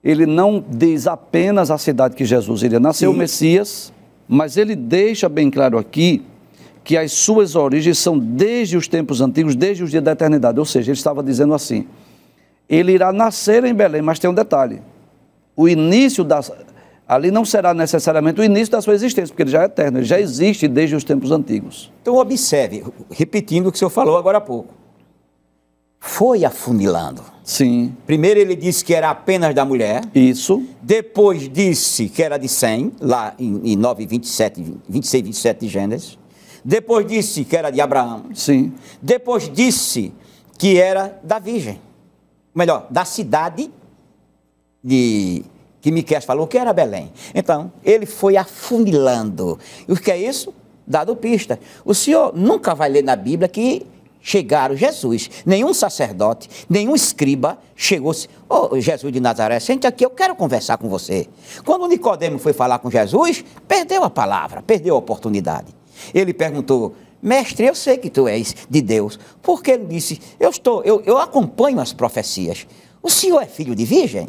ele não diz apenas a cidade que Jesus iria nascer, o Messias, mas ele deixa bem claro aqui que as suas origens são desde os tempos antigos, desde os dias da eternidade. Ou seja, ele estava dizendo assim: ele irá nascer em Belém, mas tem um detalhe: o início ali não será necessariamente o início da sua existência, porque ele já é eterno, ele já existe desde os tempos antigos. Então observe, repetindo o que o senhor falou agora há pouco. Foi afunilando. Sim. Primeiro ele disse que era apenas da mulher. Isso. Depois disse que era de 100, lá em 9, 26, 27 de Gênesis. Depois disse que era de Abraão. Sim. Depois disse que era da virgem. Melhor, da cidade que Miqueias falou que era Belém. Então, ele foi afunilando. E o que é isso? Dado pista. O senhor nunca vai ler na Bíblia que chegaram Jesus, nenhum sacerdote, nenhum escriba chegou-se: ô Jesus de Nazaré, sente aqui, eu quero conversar com você. Quando Nicodemo foi falar com Jesus, perdeu a palavra, perdeu a oportunidade. Ele perguntou: mestre, eu sei que tu és de Deus. Porque ele disse: eu acompanho as profecias. O senhor é filho de virgem?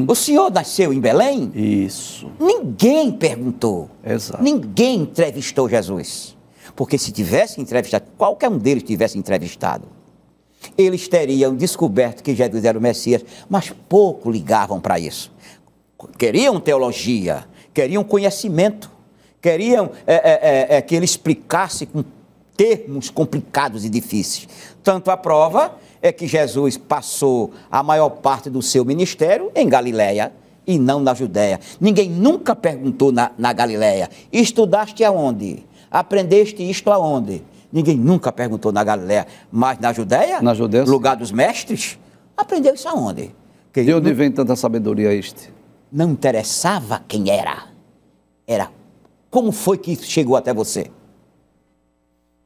O senhor nasceu em Belém? Isso. Ninguém perguntou. Exato. Ninguém entrevistou Jesus. Porque se tivesse entrevistado, qualquer um deles tivesse entrevistado, eles teriam descoberto que Jesus era o Messias, mas pouco ligavam para isso. Queriam teologia, queriam conhecimento, queriam que ele explicasse com termos complicados e difíceis. Tanto a prova é que Jesus passou a maior parte do seu ministério em Galiléia e não na Judéia. Ninguém nunca perguntou na Galiléia: estudaste aonde? Aprendeste isto aonde? Ninguém nunca perguntou na Galiléia. Mas na Judéia? Na Judéia, lugar dos mestres? Aprendeu isso aonde? De onde vem tanta sabedoria este? Não interessava quem era. Era como foi que isso chegou até você.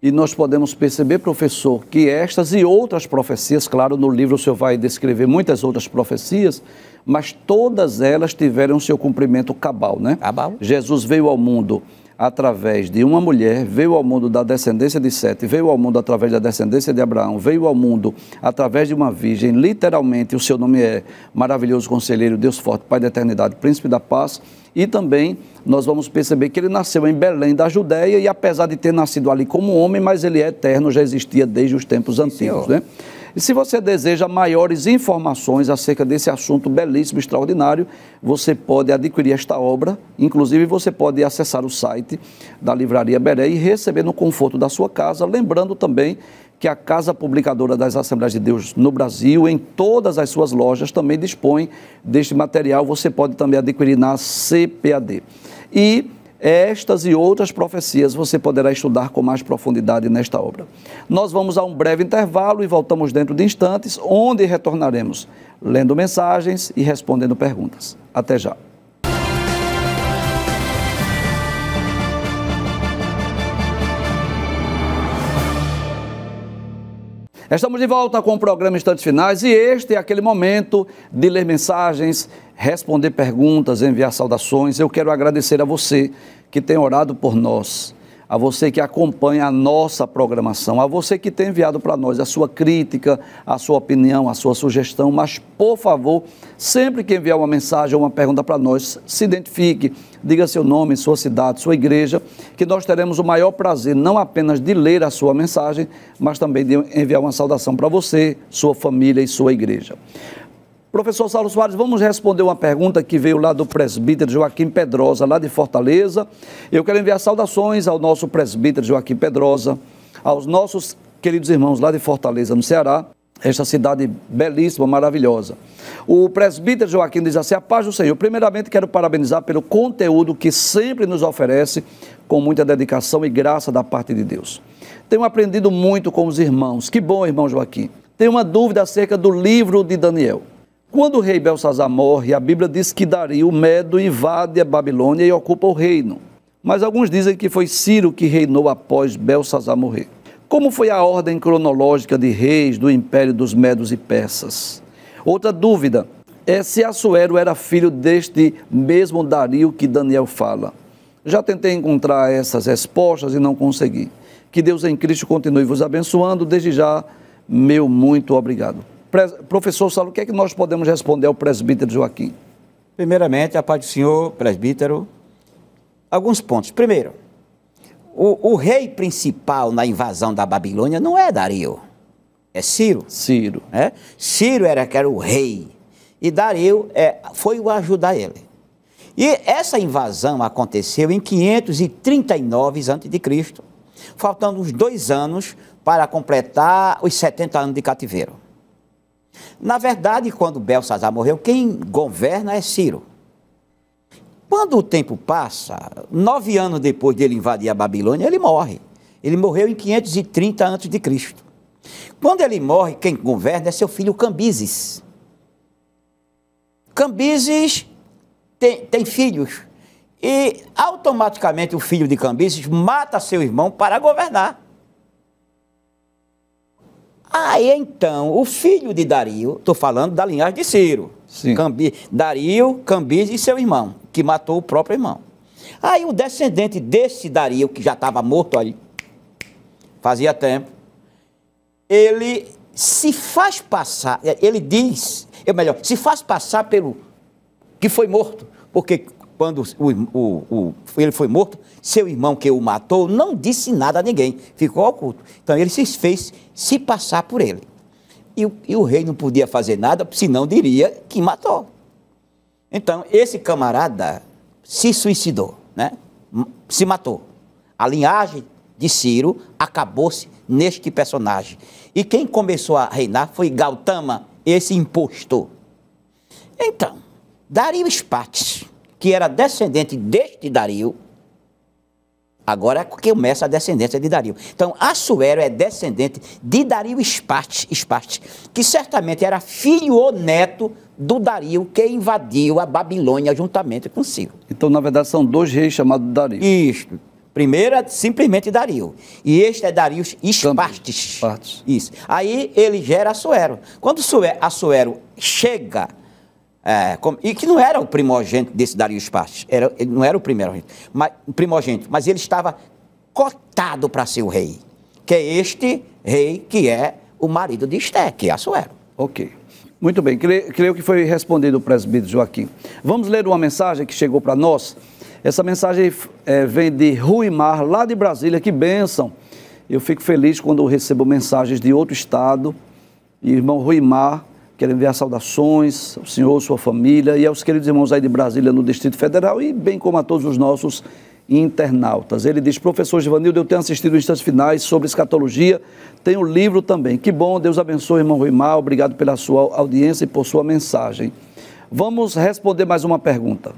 E nós podemos perceber, professor, que estas e outras profecias, claro, no livro o senhor vai descrever muitas outras profecias, mas todas elas tiveram seu cumprimento cabal, né? Cabal. Jesus veio ao mundo através de uma mulher, veio ao mundo da descendência de Sete, veio ao mundo através da descendência de Abraão, veio ao mundo através de uma virgem, literalmente o seu nome é Maravilhoso Conselheiro, Deus Forte, Pai da Eternidade, Príncipe da Paz, e também nós vamos perceber que ele nasceu em Belém da Judéia e apesar de ter nascido ali como homem, mas ele é eterno, já existia desde os tempos antigos, né? E se você deseja maiores informações acerca desse assunto belíssimo, extraordinário, você pode adquirir esta obra, inclusive você pode acessar o site da Livraria Bereia e receber no conforto da sua casa, lembrando também que a Casa Publicadora das Assembleias de Deus no Brasil, em todas as suas lojas, também dispõe deste material, você pode também adquirir na CPAD. E estas e outras profecias você poderá estudar com mais profundidade nesta obra. Nós vamos a um breve intervalo e voltamos dentro de instantes, onde retornaremos lendo mensagens e respondendo perguntas. Até já. Estamos de volta com o programa Instantes Finais e este é aquele momento de ler mensagens, responder perguntas, enviar saudações. Eu quero agradecer a você que tem orado por nós, a você que acompanha a nossa programação, a você que tem enviado para nós a sua crítica, a sua opinião, a sua sugestão, mas, por favor, sempre que enviar uma mensagem ou uma pergunta para nós, se identifique, diga seu nome, sua cidade, sua igreja, que nós teremos o maior prazer, não apenas de ler a sua mensagem, mas também de enviar uma saudação para você, sua família e sua igreja. Professor Saulo Soares, vamos responder uma pergunta que veio lá do presbítero Joaquim Pedrosa, lá de Fortaleza. Eu quero enviar saudações ao nosso presbítero Joaquim Pedrosa, aos nossos queridos irmãos lá de Fortaleza, no Ceará, esta cidade belíssima, maravilhosa. O presbítero Joaquim diz assim: a paz do Senhor. Primeiramente, quero parabenizar pelo conteúdo que sempre nos oferece, com muita dedicação e graça da parte de Deus. Tenho aprendido muito com os irmãos. Que bom, irmão Joaquim. Tenho uma dúvida acerca do livro de Daniel. Quando o rei Belsazar morre, a Bíblia diz que Dario, o Medo, invade a Babilônia e ocupa o reino. Mas alguns dizem que foi Ciro que reinou após Belsazar morrer. Como foi a ordem cronológica de reis do império dos Medos e Persas? Outra dúvida é se Assuero era filho deste mesmo Dario que Daniel fala. Já tentei encontrar essas respostas e não consegui. Que Deus em Cristo continue vos abençoando. Desde já, meu muito obrigado. Professor Saulo, o que é que nós podemos responder ao presbítero Joaquim? Primeiramente, a paz do Senhor, presbítero, alguns pontos. Primeiro, o rei principal na invasão da Babilônia não é Dario, é Ciro. Ciro. Ciro era o rei e Dario foi o ajudar ele. E essa invasão aconteceu em 539 a.C., faltando uns 2 anos para completar os 70 anos de cativeiro. Na verdade, quando Belsazar morreu, quem governa é Ciro. Quando o tempo passa, 9 anos depois dele invadir a Babilônia, ele morre. Ele morreu em 530 a.C. Quando ele morre, quem governa é seu filho Cambises. Cambises tem filhos. E automaticamente o filho de Cambises mata seu irmão para governar. Aí então, o filho de Dario, estou falando da linhagem de Ciro, Dario, Cambises e seu irmão, que matou o próprio irmão. Aí o descendente desse Dario, que já estava morto ali, fazia tempo, ele se faz passar, ele diz, se faz passar pelo que foi morto, porque quando ele foi morto, seu irmão que o matou não disse nada a ninguém, ficou oculto. Então ele se fez se passar por ele. E o rei não podia fazer nada, senão diria que matou. Então esse camarada se suicidou, né? Se matou. A linhagem de Ciro acabou-se neste personagem. E quem começou a reinar foi Gautama, esse impostor. Então, Dario Espates, que era descendente deste Dario, Agora que começa a descendência de Dario. Então, Assuero é descendente de Dario Esparte, que certamente era filho ou neto do Dario que invadiu a Babilônia juntamente consigo. Então, na verdade, são dois reis chamados Dario. Isto. Primeiro é simplesmente Dario. E este é Dario Espartes. Isso. Aí ele gera Assuero. Quando Assuero chega, e que não era o primogênito desse Dario Espartes, ele não era o primogênito, mas ele estava cotado para ser o rei, que é este rei que é o marido de Esté, que é Assuero. Ok. Muito bem, creio que foi respondido o presbítero Joaquim. Vamos ler uma mensagem que chegou para nós. Essa mensagem vem de Ruimar, lá de Brasília. Que bênção! Eu fico feliz quando eu recebo mensagens de outro estado. E irmão Ruimar, quero enviar saudações ao senhor, sua família e aos queridos irmãos aí de Brasília, no Distrito Federal, e bem como a todos os nossos internautas. Ele diz: professor Givanildo, eu tenho assistido Instantes Finais sobre escatologia, tenho livro também. Que bom, Deus abençoe, irmão Ruimar, obrigado pela sua audiência e por sua mensagem. Vamos responder mais uma pergunta.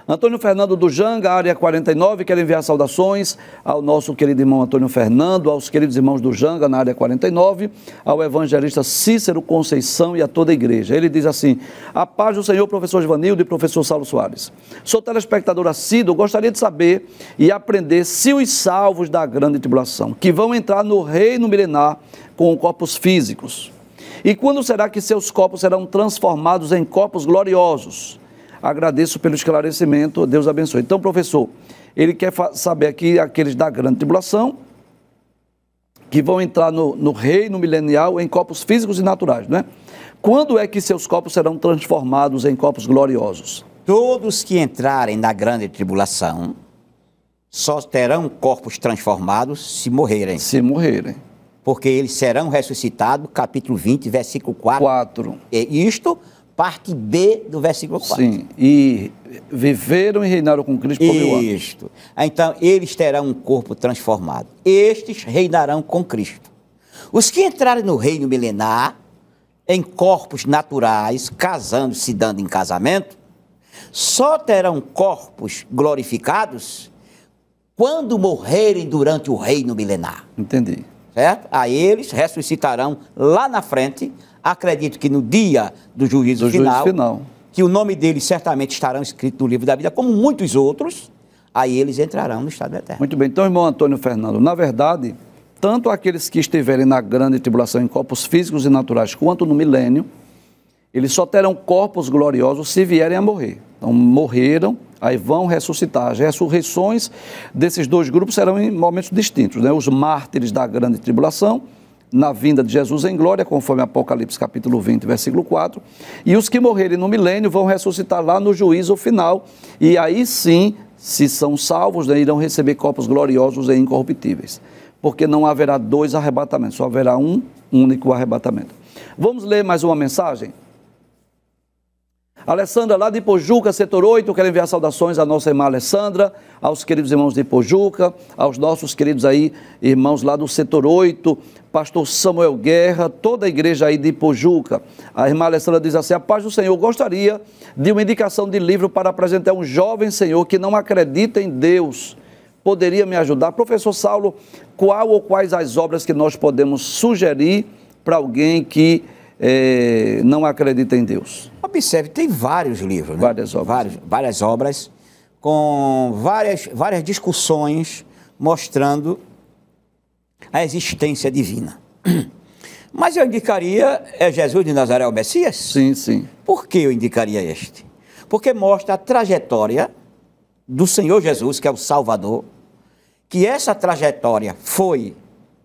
Antônio Fernando do Janga, área 49, quer enviar saudações ao nosso querido irmão Antônio Fernando, aos queridos irmãos do Janga, na área 49, ao evangelista Cícero Conceição e a toda a igreja. Ele diz assim: a paz do Senhor, professor Givanildo e professor Saulo Soares. Sou telespectador assíduo, gostaria de saber e aprender se os salvos da grande tribulação, que vão entrar no reino milenar com corpos físicos, e quando será que seus corpos serão transformados em corpos gloriosos? Agradeço pelo esclarecimento, Deus abençoe. Então, professor, ele quer saber aqui aqueles da grande tribulação que vão entrar no reino milenial em corpos físicos e naturais, não é? Quando é que seus corpos serão transformados em corpos gloriosos? Todos que entrarem na grande tribulação só terão corpos transformados se morrerem. Se morrerem. Porque eles serão ressuscitados, capítulo 20, versículo 4. E isto... parte B do versículo 4. Sim, e viveram e reinaram com Cristo por 1000 anos. Isto. Então, eles terão um corpo transformado. Estes reinarão com Cristo. Os que entrarem no reino milenar, em corpos naturais, casando-se, dando em casamento, só terão corpos glorificados quando morrerem durante o reino milenar. Entendi. Certo? Aí eles ressuscitarão lá na frente. Acredito que no dia do juízo final, que o nome deles certamente estarão escrito no livro da vida, como muitos outros, aí eles entrarão no estado eterno. Muito bem, então, irmão Antônio Fernando, na verdade, tanto aqueles que estiverem na grande tribulação em corpos físicos e naturais, quanto no milênio, eles só terão corpos gloriosos se vierem a morrer. Então, morreram, aí vão ressuscitar. As ressurreições desses dois grupos serão em momentos distintos, né? Os mártires da grande tribulação, na vinda de Jesus em glória, conforme Apocalipse capítulo 20, versículo 4, e os que morrerem no milênio vão ressuscitar lá no juízo final, e aí sim, se são salvos, né, irão receber corpos gloriosos e incorruptíveis, porque não haverá dois arrebatamentos, só haverá um único arrebatamento. Vamos ler mais uma mensagem? Alessandra, lá de Ipojuca, setor 8, quero enviar saudações à nossa irmã Alessandra, aos queridos irmãos de Ipojuca, aos nossos queridos aí, irmãos lá do setor 8, pastor Samuel Guerra, toda a igreja aí de Ipojuca. A irmã Alessandra diz assim: a paz do Senhor, gostaria de uma indicação de livro para apresentar a um jovem senhor que não acredita em Deus. Poderia me ajudar? Professor Saulo, qual ou quais as obras que nós podemos sugerir para alguém que não acredita em Deus? Observe, tem vários livros, né? Várias obras. Várias obras, com várias discussões mostrando a existência divina. Mas eu indicaria, Jesus de Nazaré o Messias? Sim, sim. Por que eu indicaria este? Porque mostra a trajetória do Senhor Jesus, que é o Salvador, que essa trajetória foi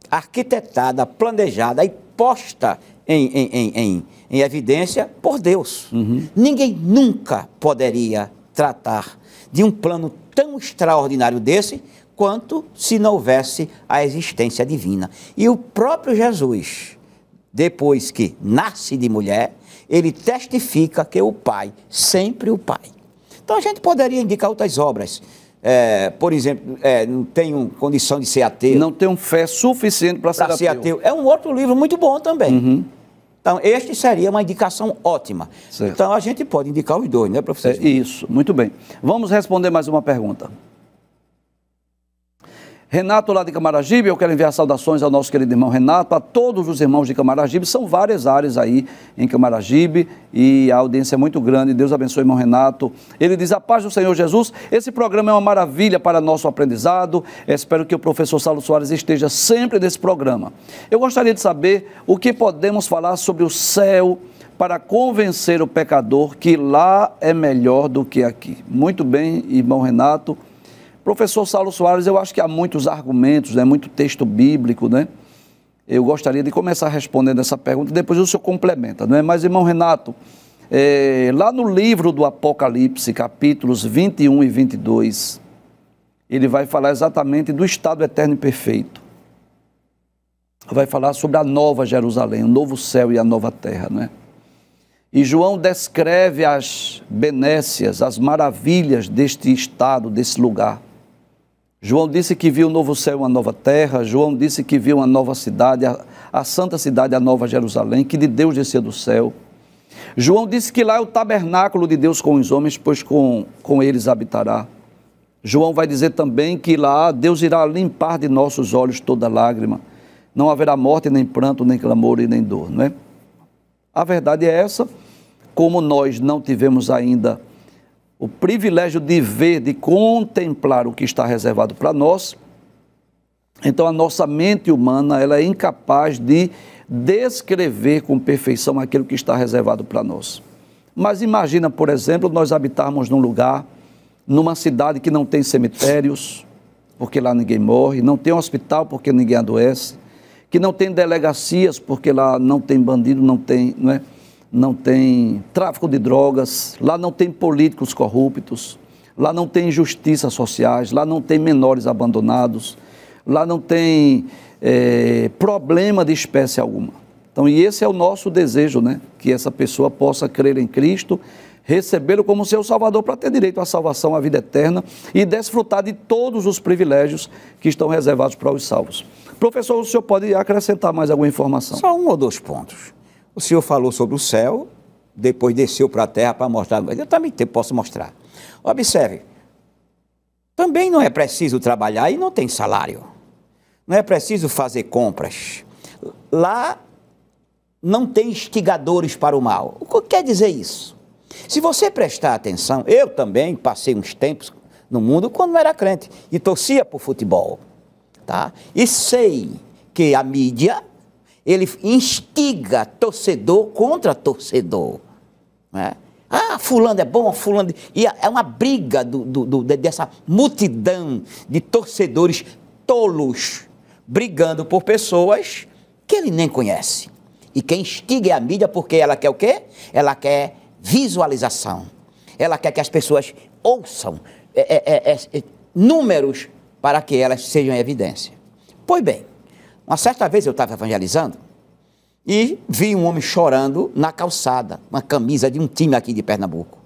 arquitetada, planejada e posta em evidência por Deus. Ninguém nunca poderia tratar de um plano tão extraordinário desse quanto se não houvesse a existência divina. E o próprio Jesus, depois que nasce de mulher, ele testifica que o Pai, sempre o Pai. Então a gente poderia indicar outras obras. Por exemplo, não tenho condição de ser ateu. Não tenho fé suficiente para ser ateu. É um outro livro muito bom também. Então, este seria uma indicação ótima. Certo. Então, a gente pode indicar os dois, né, professor? Isso, muito bem. Vamos responder mais uma pergunta. Renato lá de Camaragibe, eu quero enviar saudações ao nosso querido irmão Renato, a todos os irmãos de Camaragibe, são várias áreas aí em Camaragibe e a audiência é muito grande, Deus abençoe irmão Renato. Ele diz, a paz do Senhor Jesus, esse programa é uma maravilha para nosso aprendizado, espero que o professor Saulo Soares esteja sempre nesse programa. Eu gostaria de saber o que podemos falar sobre o céu para convencer o pecador que lá é melhor do que aqui. Muito bem, irmão Renato. Professor Saulo Soares, eu acho que há muitos argumentos, né, muito texto bíblico, né? Eu gostaria de começar respondendo essa pergunta, depois o senhor complementa, não é? Mas, irmão Renato, lá no livro do Apocalipse, capítulos 21 e 22, ele vai falar exatamente do estado eterno e perfeito. Vai falar sobre a nova Jerusalém, o novo céu e a nova terra, não é? E João descreve as benécias, as maravilhas deste estado, desse lugar. João disse que viu um novo céu e uma nova terra, João disse que viu uma nova cidade, a santa cidade, a nova Jerusalém, que de Deus descia do céu. João disse que lá é o tabernáculo de Deus com os homens, pois com eles habitará. João vai dizer também que lá Deus irá limpar de nossos olhos toda lágrima. Não haverá morte, nem pranto, nem clamor e nem dor, não é? A verdade é essa, como nós não tivemos ainda o privilégio de ver, de contemplar o que está reservado para nós, então a nossa mente humana ela é incapaz de descrever com perfeição aquilo que está reservado para nós. Mas imagina, por exemplo, nós habitarmos num lugar, numa cidade que não tem cemitérios, porque lá ninguém morre, não tem hospital porque ninguém adoece, que não tem delegacias porque lá não tem bandido, não tem tráfico de drogas, lá não tem políticos corruptos, lá não tem injustiças sociais, lá não tem menores abandonados, lá não tem problema de espécie alguma. Então, e esse é o nosso desejo, né? Que essa pessoa possa crer em Cristo, recebê-lo como seu Salvador para ter direito à salvação, à vida eterna e desfrutar de todos os privilégios que estão reservados para os salvos. Professor, o senhor pode acrescentar mais alguma informação? Só um ou dois pontos. O senhor falou sobre o céu, depois desceu para a terra para mostrar. Eu também posso mostrar. Observe, também não é preciso trabalhar e não tem salário. Não é preciso fazer compras. Lá não tem instigadores para o mal. O que quer dizer isso? Se você prestar atenção, eu também passei uns tempos no mundo quando não era crente e torcia por futebol. Tá? E sei que a mídia, ele instiga torcedor contra torcedor. Né? Ah, fulano é bom, fulano... E é uma briga dessa multidão de torcedores tolos, brigando por pessoas que ele nem conhece. E quem instiga é a mídia porque ela quer o quê? Ela quer visualização. Ela quer que as pessoas ouçam números para que elas sejam em evidência. Pois bem, uma certa vez eu estava evangelizando e vi um homem chorando na calçada, uma camisa de um time aqui de Pernambuco.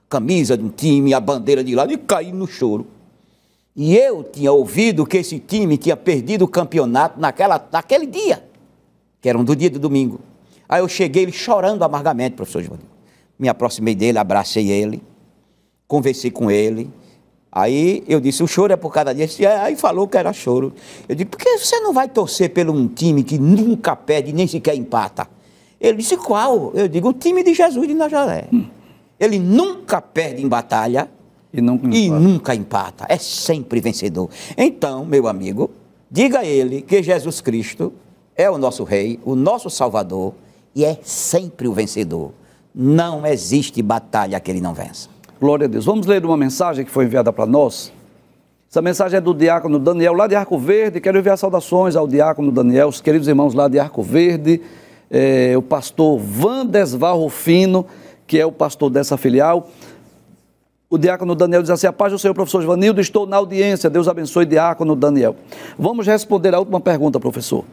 Camisa de um time, a bandeira de lado, e caí no choro. E eu tinha ouvido que esse time tinha perdido o campeonato naquele dia, que era do dia do domingo. Aí eu cheguei ele chorando amargamente, professor Giovanni. Me aproximei dele, abracei ele, conversei com ele. Aí eu disse, o choro é por cada dia. Aí falou que era choro. Eu disse, por que você não vai torcer pelo um time que nunca perde, nem sequer empata? Ele disse, qual? Eu digo, o time de Jesus de Nazaré. Ele nunca perde em batalha e nunca empata. É sempre vencedor. Então, meu amigo, diga a ele que Jesus Cristo é o nosso Rei, o nosso Salvador, e é sempre o vencedor. Não existe batalha que ele não vença. Glória a Deus. Vamos ler uma mensagem que foi enviada para nós. Essa mensagem é do diácono Daniel, lá de Arco Verde. Quero enviar saudações ao diácono Daniel, os queridos irmãos lá de Arco Verde, o pastor Vandesval Rufino, que é o pastor dessa filial. O diácono Daniel diz assim, a paz do Senhor, professor Givanildo, estou na audiência, Deus abençoe, diácono Daniel. Vamos responder a última pergunta, professor.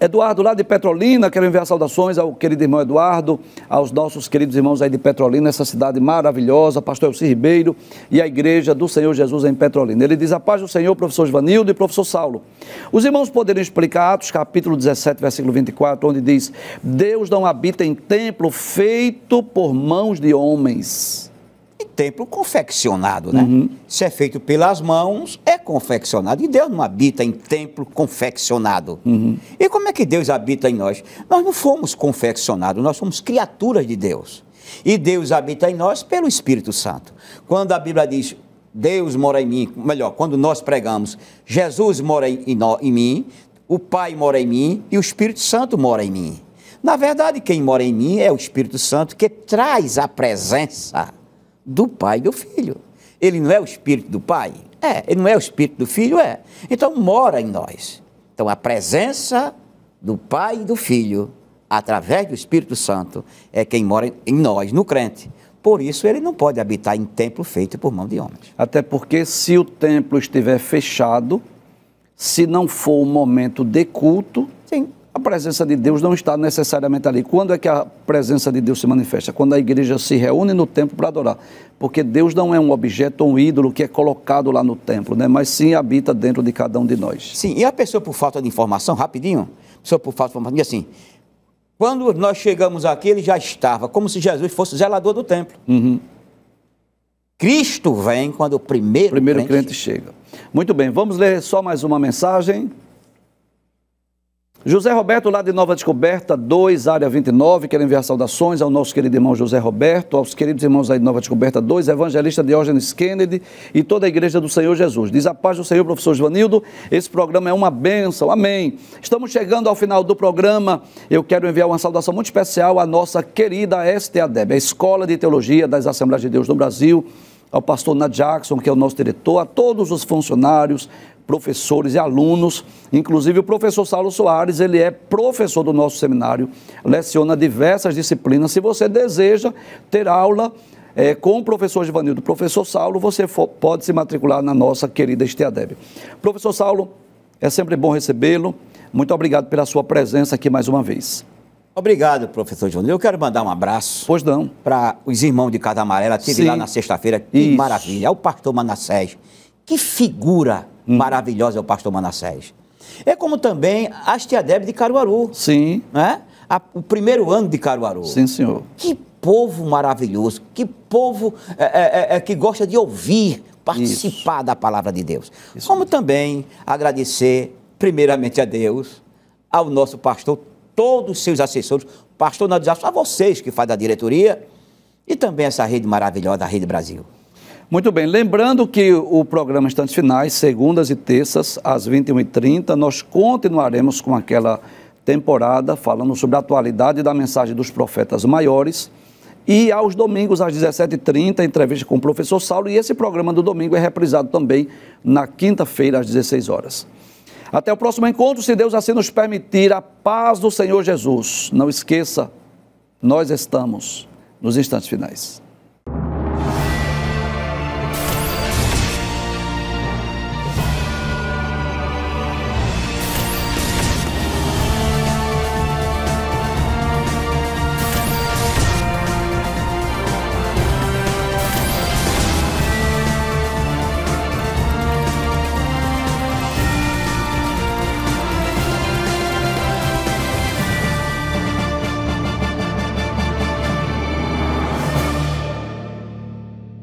Eduardo, lá de Petrolina, quero enviar saudações ao querido irmão Eduardo, aos nossos queridos irmãos aí de Petrolina, essa cidade maravilhosa, pastor Elci Ribeiro e a igreja do Senhor Jesus em Petrolina. Ele diz, a paz do Senhor, professor Givanildo e professor Saulo. Os irmãos poderiam explicar Atos capítulo 17, versículo 24, onde diz, Deus não habita em templo feito por mãos de homens. templo confeccionado, né? Se é feito pelas mãos, é confeccionado. E Deus não habita em templo confeccionado. E como é que Deus habita em nós? Nós não fomos confeccionados, nós somos criaturas de Deus. E Deus habita em nós pelo Espírito Santo. Quando a Bíblia diz, Deus mora em mim, melhor, quando nós pregamos, Jesus mora em mim, o Pai mora em mim e o Espírito Santo mora em mim. Na verdade, quem mora em mim é o Espírito Santo, que traz a presença do Pai e do Filho. Ele não é o Espírito do Pai? É. Ele não é o Espírito do Filho? É. Então, mora em nós. Então, a presença do Pai e do Filho, através do Espírito Santo, é quem mora em nós, no crente. Por isso, ele não pode habitar em templo feito por mão de homens. Até porque, se o templo estiver fechado, se não for um momento de culto, sim, a presença de Deus não está necessariamente ali. Quando é que a presença de Deus se manifesta? Quando a igreja se reúne no templo para adorar. Porque Deus não é um objeto ou um ídolo que é colocado lá no templo, né? Mas sim habita dentro de cada um de nós. Sim, e a pessoa por falta de informação, rapidinho, a pessoa por falta de informação, diz assim, quando nós chegamos aqui, ele já estava, como se Jesus fosse o zelador do templo. Cristo vem quando o primeiro crente chega. Muito bem, vamos ler só mais uma mensagem. José Roberto, lá de Nova Descoberta 2, área 29, quer enviar saudações ao nosso querido irmão José Roberto, aos queridos irmãos aí de Nova Descoberta 2, evangelista Diógenes Kennedy e toda a igreja do Senhor Jesus. Diz a paz do Senhor, professor Givanildo, esse programa é uma bênção, amém. Estamos chegando ao final do programa, eu quero enviar uma saudação muito especial à nossa querida STADEB, a Escola de Teologia das Assembleias de Deus do Brasil, ao pastor Nat Jackson, que é o nosso diretor, a todos os funcionários, professores e alunos, inclusive o professor Saulo Soares, ele é professor do nosso seminário, leciona diversas disciplinas. Se você deseja ter aula com o professor Givanildo, professor Saulo, você pode se matricular na nossa querida STADEB. Professor Saulo, é sempre bom recebê-lo, muito obrigado pela sua presença aqui mais uma vez. Obrigado, professor Givanildo. Eu quero mandar um abraço. Pois não. Para os irmãos de Casa Amarela, estive lá na sexta-feira, que maravilha. É o pastor Manassés, que figura maravilhosa é o pastor Manassés. É como também a STADEB de Caruaru. Sim. Né? O primeiro ano de Caruaru. Sim, senhor. Que povo maravilhoso, que povo que gosta de ouvir, participar da palavra de Deus. Isso como mesmo. Também agradecer, primeiramente a Deus, ao nosso pastor, todos os seus assessores, pastor Nat Jackson, a vocês que fazem a diretoria, e também essa rede maravilhosa, a Rede Brasil. Muito bem, lembrando que o programa Instantes Finais, segundas e terças, às 21h30, nós continuaremos com aquela temporada falando sobre a atualidade da mensagem dos profetas maiores, e aos domingos, às 17h30, entrevista com o professor Saulo, e esse programa do domingo é reprisado também na quinta-feira, às 16 horas. Até o próximo encontro, se Deus assim nos permitir, a paz do Senhor Jesus. Não esqueça, nós estamos nos instantes finais.